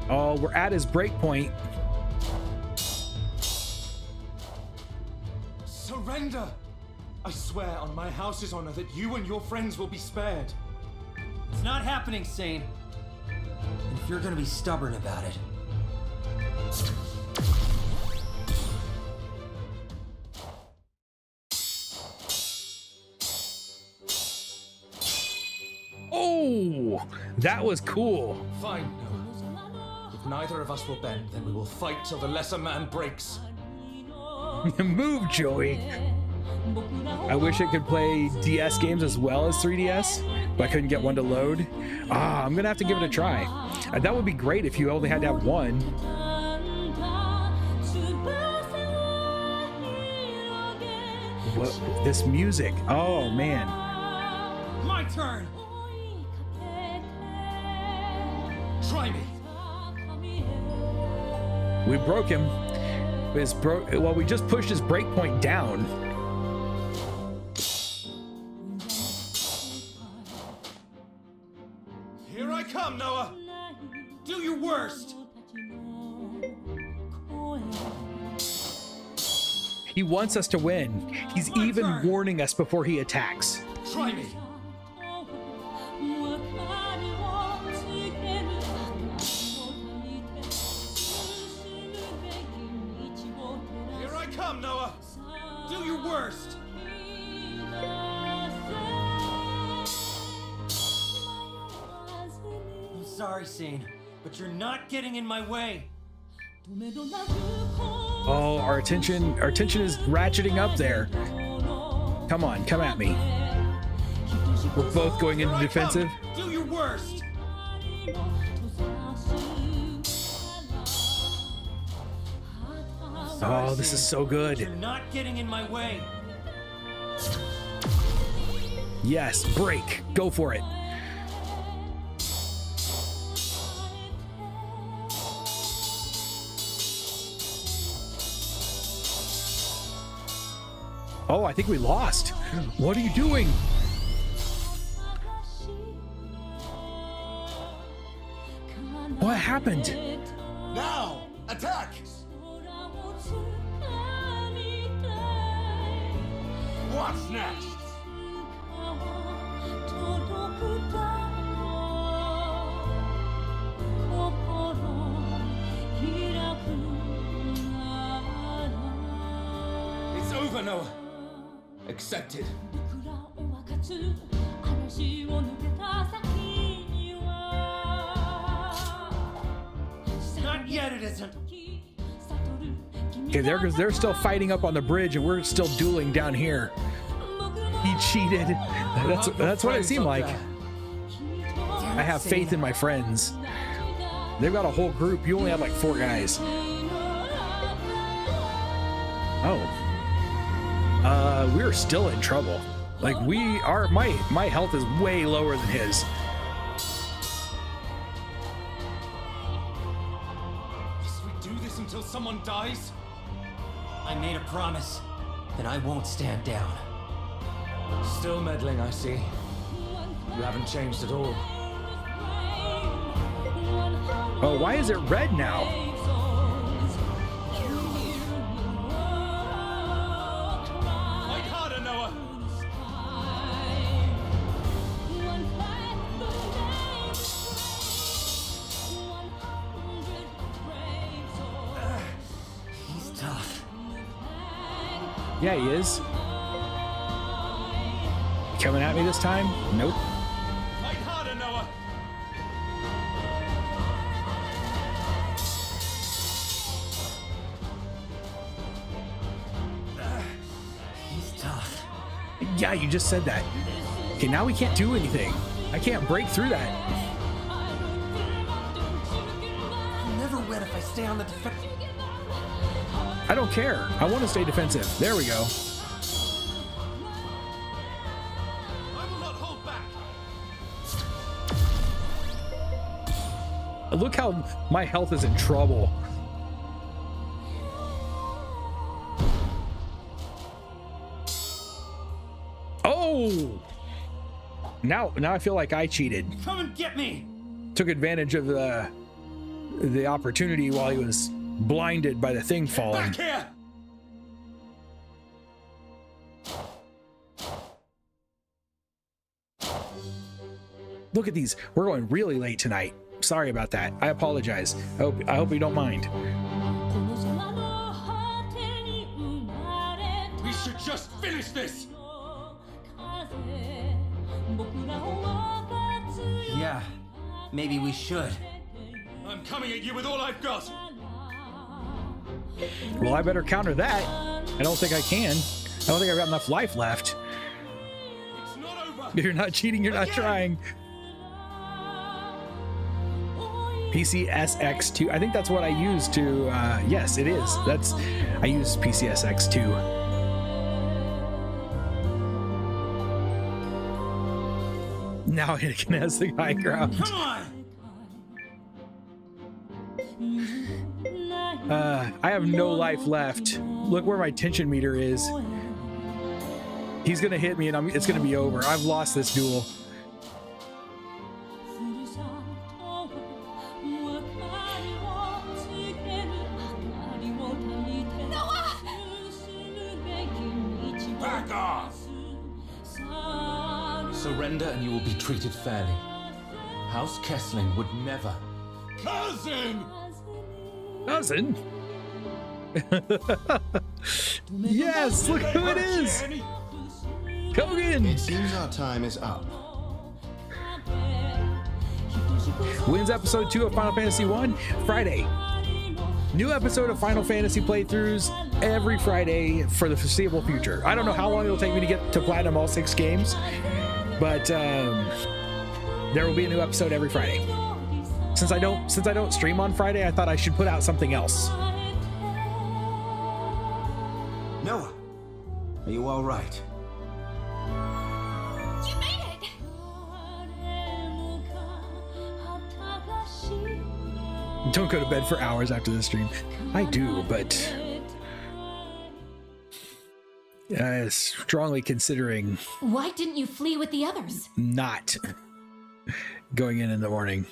Oh, we're at his break point. Surrender! I swear on my house's honor that you and your friends will be spared. It's not happening, Sane. And if you're gonna be stubborn about it. Oh, that was cool. Fine, Noah. If neither of us will bend, then we will fight till the lesser man breaks. Move, Joey. I wish it could play DS games as well as 3DS, but I couldn't get one to load. I'm gonna have to give it a try. That would be great if you only had to have one. What, this music, oh man. My turn! Try me! We broke him. Well, we just pushed his breakpoint down. Here I come, Noah! Do your worst! He wants us to win. He's even warning us before he attacks. Try me! sorry, Sane, but you're not getting in my way. Oh, our attention is ratcheting up there. Come on, come at me. We're both going into defensive. Do your worst. Oh, this is so good. You're not getting in my way. Yes, break. Go for it. Oh, I think we lost. What are you doing? What happened? Now, attack! What's next? It's over, Noah. Accepted. Not yet, it isn't. Okay, they're still fighting up on the bridge, and we're still dueling down here. He cheated. That's what it seemed like. I have faith in my friends. They've got a whole group. You only have like 4 guys. Oh. We're still in trouble. Like we are. My health is way lower than his. Must we do this until someone dies? I made a promise, and I won't stand down. Still meddling, I see. You haven't changed at all. Oh, why is it red now? Fight harder, Noah! He's tough. Yeah, he is. Coming at me this time? Nope. Fight harder, Noah! He's tough. Yeah, you just said that. Okay, now we can't do anything. I can't break through that. I'll never win if I stay on the defense. I don't care. I want to stay defensive. There we go. I will not hold back! Look how my health is in trouble. Oh! Now I feel like I cheated. Come and get me! Took advantage of the opportunity while he was blinded by the thing falling. Back here! Look at these. We're going really late tonight. Sorry about that. I apologize. I hope you don't mind. We should just finish this! Yeah, maybe we should. I'm coming at you with all I've got! Well, I better counter that. I don't think I can. I don't think I've got enough life left. It's not over! You're not cheating, you're not trying. PCSX2. I think that's what I use to, yes, it is. I use PCSX2. Now Anakin has the high ground. Come on! I have no life left. Look where my tension meter is. He's gonna hit me and it's gonna be over. I've lost this duel. Back off! Surrender and you will be treated fairly. House Kessling would never. Cousin! Cousin? Yes, look who it is! Kogan! It seems our time is up. Wins episode 2 of Final Fantasy 1 Friday. New episode of Final Fantasy playthroughs every Friday for the foreseeable future. I don't know how long it'll take me to get to platinum all 6 games, but there will be a new episode every Friday. Since I don't stream on Friday, I thought I should put out something else. Noah, are you all right? You made it! Don't go to bed for hours after the stream. I do, but strongly considering Why didn't you flee with the others? not going in the morning.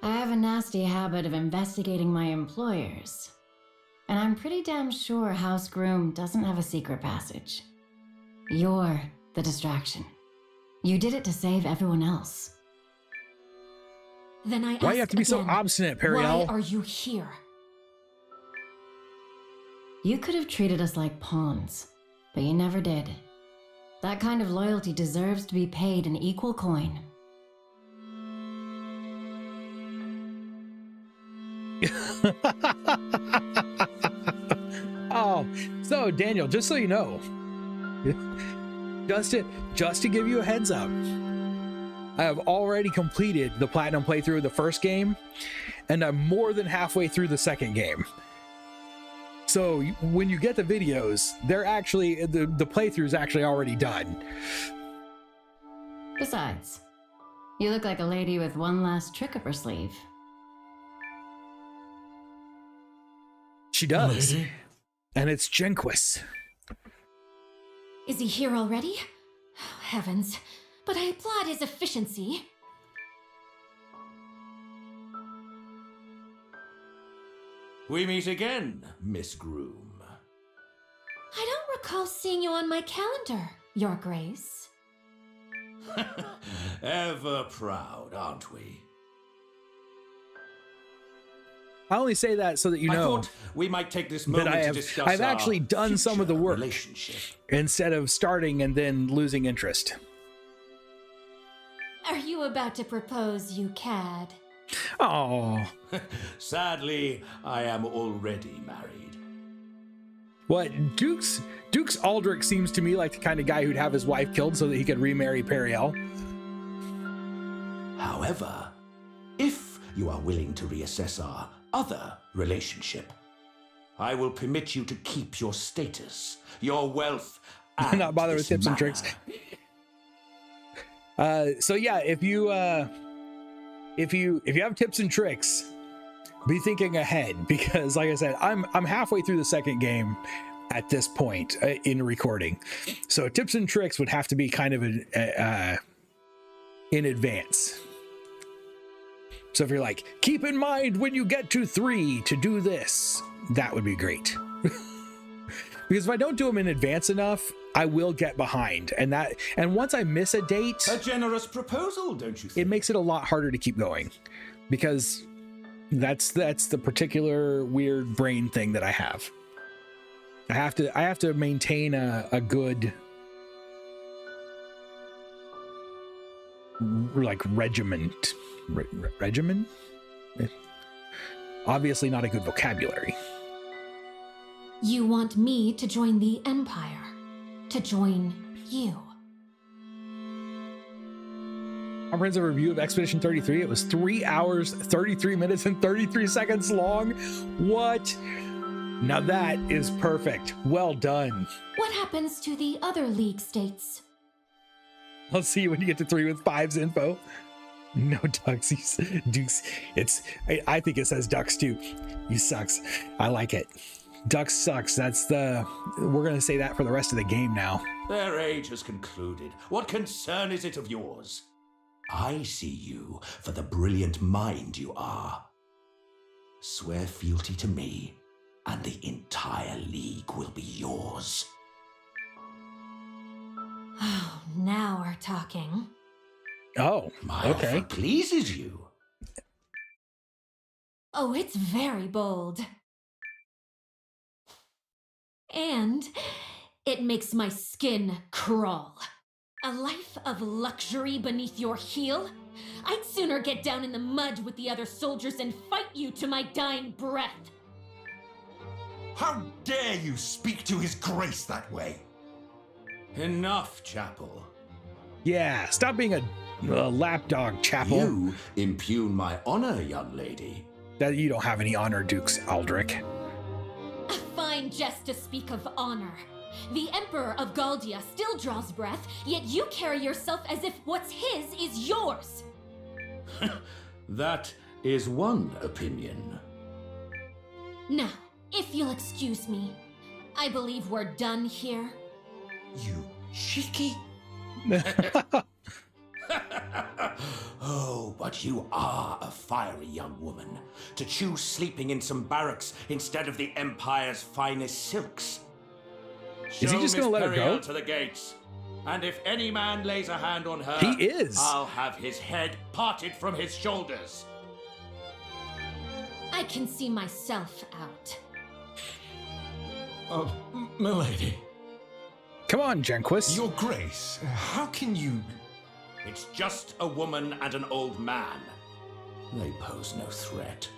I have a nasty habit of investigating my employers. And I'm pretty damn sure House Groom doesn't have a secret passage. You're the distraction. You did it to save everyone else. Then I Why do you have to be so obstinate, Periel? Why are you here? You could have treated us like pawns, but you never did. That kind of loyalty deserves to be paid in equal coin. Oh, so Daniel, just so you know, just to give you a heads up, I have already completed the platinum playthrough of the first game, and I'm more than halfway through the second game. So when you get the videos, they're actually the playthrough is actually already done. Besides, you look like a lady with one last trick up her sleeve. She does. Lady? And it's Jenquist. Is he here already? Oh, heavens. But I applaud his efficiency. We meet again, Miss Groom. I don't recall seeing you on my calendar, Your Grace. Ever proud, aren't we? I only say that so that you I know thought we might take this that moment to discuss I've our actually done some of the work relationship. instead of starting and then losing interest. Are you about to propose, you cad? Oh, Sadly, I am already married. what Dukes Aldrich seems to me like the kind of guy who'd have his wife killed so that he could remarry Periel. However, if you are willing to reassess our other relationship, I will permit you to keep your status, your wealth, and Not bother with this tips and manor. tricks. So yeah, if you have tips and tricks, be thinking ahead, because like I said, I'm halfway through the second game at this point in recording. So tips and tricks would have to be kind of in advance. So if you're like, keep in mind when you get to 3 to do this, that would be great. Because if I don't do them in advance enough, I will get behind. And once I miss a date, A generous proposal, don't you think? it makes it a lot harder to keep going, because that's the particular weird brain thing that I have. I have to maintain a good like regiment. Regimen? Obviously not a good vocabulary. You want me to join the Empire? To join you? Comprehensive review of Expedition 33. It was 3 hours, 33 minutes, and 33 seconds long. What? Now that is perfect. Well done. What happens to the other League states? I'll see you when you get to 3 with 5's info. No ducks. Dukes. I think it says ducks too. You sucks. I like it. Ducks sucks. We're gonna say that for the rest of the game now. Their age has concluded. What concern is it of yours? I see you for the brilliant mind you are. Swear fealty to me, and the entire League will be yours. Oh, now we're talking. Oh, My okay. offer pleases you. Oh, it's very bold. And it makes my skin crawl. A life of luxury beneath your heel? I'd sooner get down in the mud with the other soldiers and fight you to my dying breath. How dare you speak to His Grace that way? Enough, Chapel. Yeah, stop being a lapdog, Chapel. You impugn my honor, young lady. That you don't have any honor, Dukes Aldrich. A fine jest to speak of honor. The Emperor of Galdia still draws breath, yet you carry yourself as if what's his is yours. That is one opinion. Now, if you'll excuse me, I believe we're done here. You cheeky. Oh, but you are a fiery young woman to choose sleeping in some barracks instead of the Empire's finest silks. Is he just gonna let her go? To the gates. And if any man lays a hand on her, He is. I'll have his head parted from his shoulders. I can see myself out. Milady. Come on, Jenquist. Your Grace, how can you... It's just a woman and an old man. They pose no threat.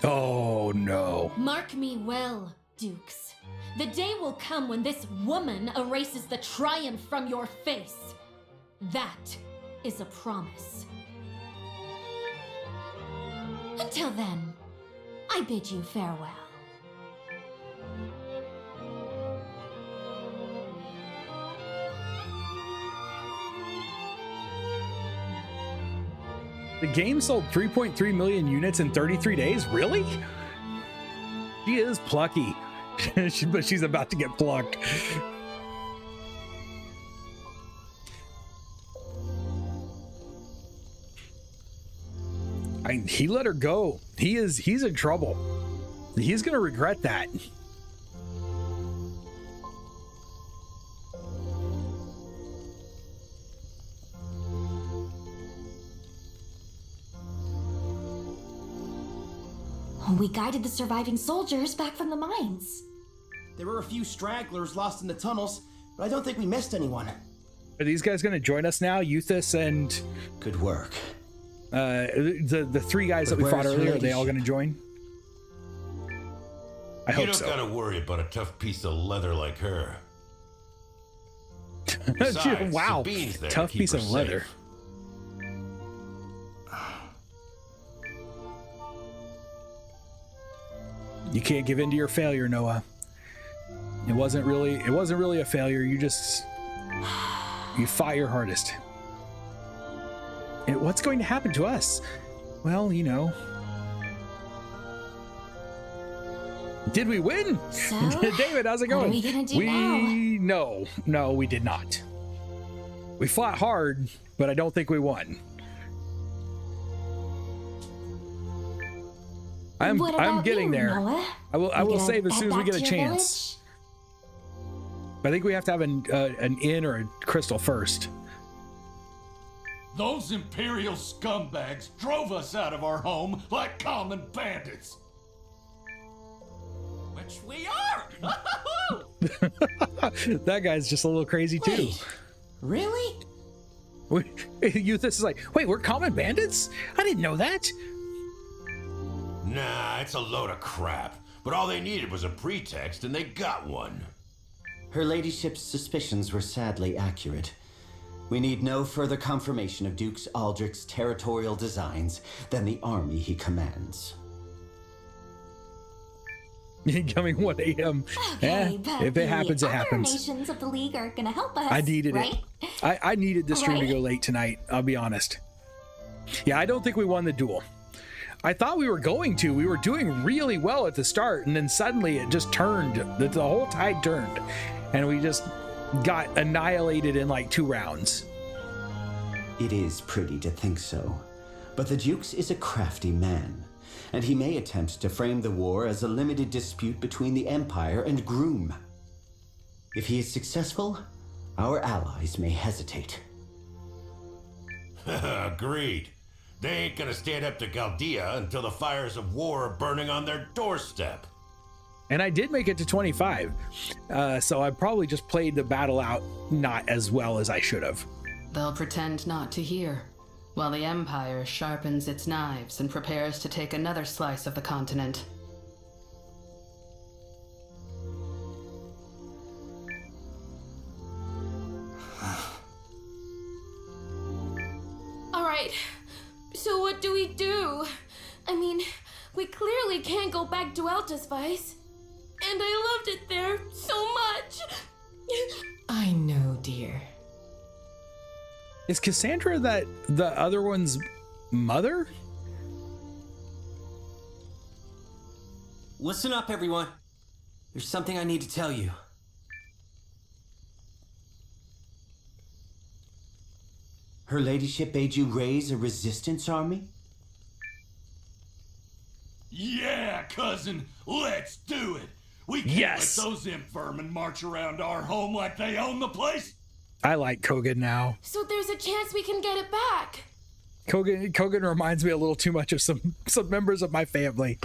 Oh, no. Mark me well, Dukes. The day will come when this woman erases the triumph from your face. That is a promise. Until then, I bid you farewell. The game sold 3.3 million units in 33 days? Really? She is plucky, but she's about to get plucked. He let her go. He's in trouble. He's gonna regret that. We guided the surviving soldiers back from the mines. There were a few stragglers lost in the tunnels, but I don't think we missed anyone. Are these guys going to join us now? Euthus and... Good work. The three guys that we fought earlier, are they all going to join? I hope so. You don't gotta worry about a tough piece of leather like her. Besides, Wow, Sabine's there to tough keep piece her of leather. safe. You can't give in to your failure, Noah. It wasn't really a failure. You fought your hardest. And what's going to happen to us? Well, you know. Did we win? So, David, how's it going? What are we gonna do now? No, we did not. We fought hard, but I don't think we won. I'm getting there. Noah? I will save as head soon as we back get a to your chance. But I think we have to have an inn or a crystal first. Those Imperial scumbags drove us out of our home like common bandits. Which we are! That guy's just a little crazy too. Wait, really? Euthus is like, wait, we're common bandits? I didn't know that. Nah, it's a load of crap. But all they needed was a pretext, and they got one. Her ladyship's suspicions were sadly accurate. We need no further confirmation of Duke Aldrich's territorial designs than the army he commands. Incoming 1 a.m. Okay, but if it happens, it the other happens. nations of the League are gonna help us. I needed right? it. I needed the stream to Right? go late tonight. I'll be honest. Yeah, I don't think we won the duel. I thought we were going to. We were doing really well at the start, and then suddenly it just turned. The whole tide turned, and we just got annihilated in like 2 rounds. It is pretty to think so, but the Duke is a crafty man, and he may attempt to frame the war as a limited dispute between the Empire and Groom. If he is successful, our allies may hesitate. Agreed. They ain't gonna stand up to Galdia until the fires of war are burning on their doorstep. And I did make it to 25, so I probably just played the battle out not as well as I should have. They'll pretend not to hear. while the Empire sharpens its knives and prepares to take another slice of the continent. Alright, so what do we do? I mean, we clearly can't go back to Altusvice. And I loved it there so much. I know, dear. Is Cassandra the other one's mother? Listen up, everyone. There's something I need to tell you. Her ladyship bade you raise a resistance army? Yeah, cousin, let's do it. We can't let those imp vermin march around our home like they own the place. I like Kogan now. So there's a chance we can get it back. Kogan reminds me a little too much of some members of my family.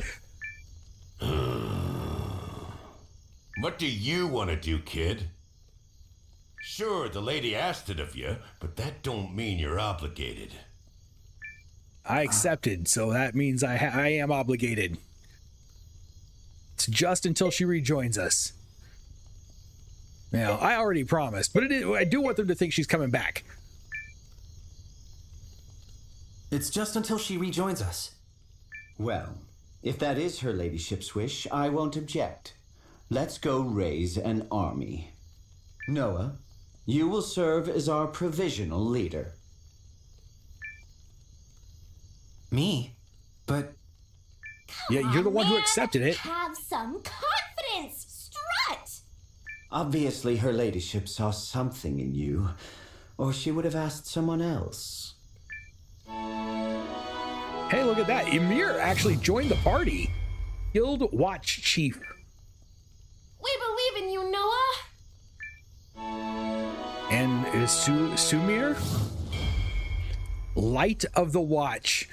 What do you want to do, kid? Sure, the lady asked it of you, but that don't mean you're obligated. I accepted, so that means I am obligated. It's just until she rejoins us. Now, I already promised, but I do want them to think she's coming back. It's just until she rejoins us. Well, if that is her ladyship's wish, I won't object. Let's go raise an army. Noah, you will serve as our provisional leader. Me? But... Yeah, you're the one who accepted it. Have some confidence! Strut! Obviously, her ladyship saw something in you, or she would have asked someone else. Hey, look at that. Ymir actually joined the party. Guild Watch Chief. We believe in you, Noah. And is Sumir? Light of the Watch.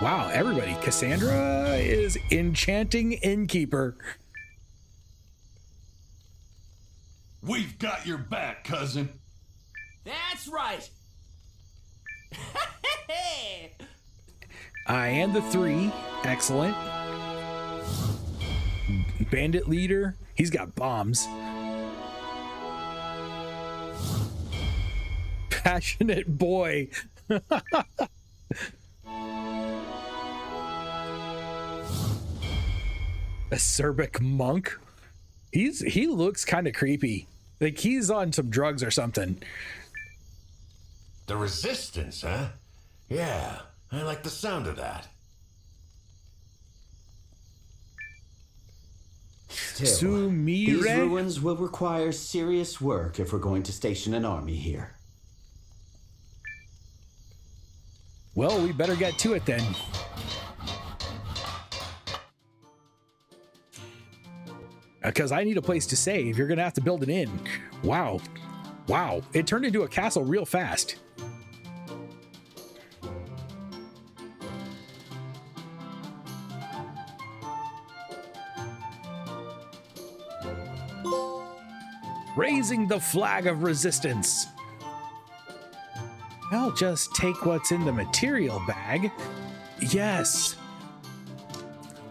Wow, everybody. Cassandra is enchanting innkeeper. We've got your back, cousin. That's right. And the 3. Excellent. Bandit leader. He's got bombs. Passionate boy. Acerbic monk. He looks kind of creepy. Like he's on some drugs or something. The resistance, huh? Yeah, I like the sound of that. Still, these ruins will require serious work if we're going to station an army here. Well, we better get to it then. Because I need a place to save. You're going to have to build an inn. Wow. Wow. It turned into a castle real fast. Raising the flag of resistance. I'll just take what's in the material bag. Yes.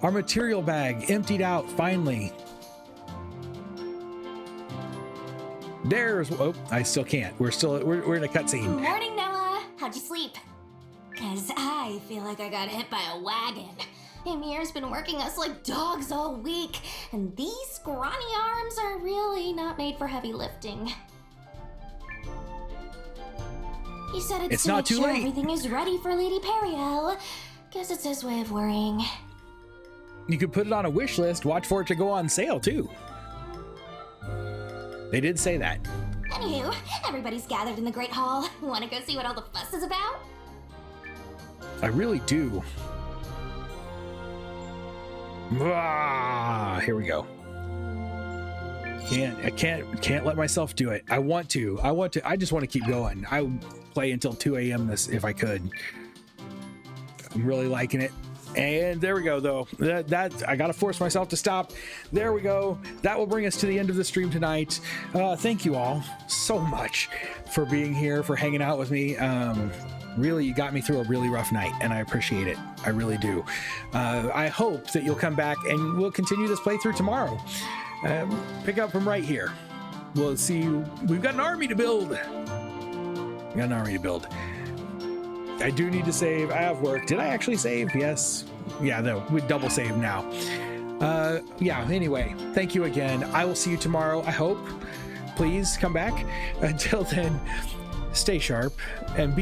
Our material bag emptied out finally. There's, oh, I still can't. We're in a cutscene. Morning, Noah. How'd you sleep? Cause I feel like I got hit by a wagon. Ymir's been working us like dogs all week, and these scrawny arms are really not made for heavy lifting. He said it's to not make too sure late. everything is ready for Lady Periel. Guess it's his way of worrying. You could put it on a wish list. Watch for it to go on sale too. They did say that. Anywho, everybody's gathered in the Great Hall. Want to go see what all the fuss is about? I really do. Ah, here we go. I can't let myself do it. I want to. I just want to keep going. I would play until 2 a.m. this if I could. I'm really liking it. And there we go, though. That I gotta force myself to stop. There we go. That will bring us to the end of the stream tonight. Thank you all so much for being here, for hanging out with me. Really, you got me through a really rough night, and I appreciate it. I really do. I hope that you'll come back and we'll continue this playthrough tomorrow. Pick up from right here. We'll see you. We've got an army to build. We got an army to build. I do need to save. I have work. Did I actually save? Yes. Yeah, though. We double save now. Yeah, anyway, thank you again. I will see you tomorrow, I hope. Please come back. Until then, stay sharp and be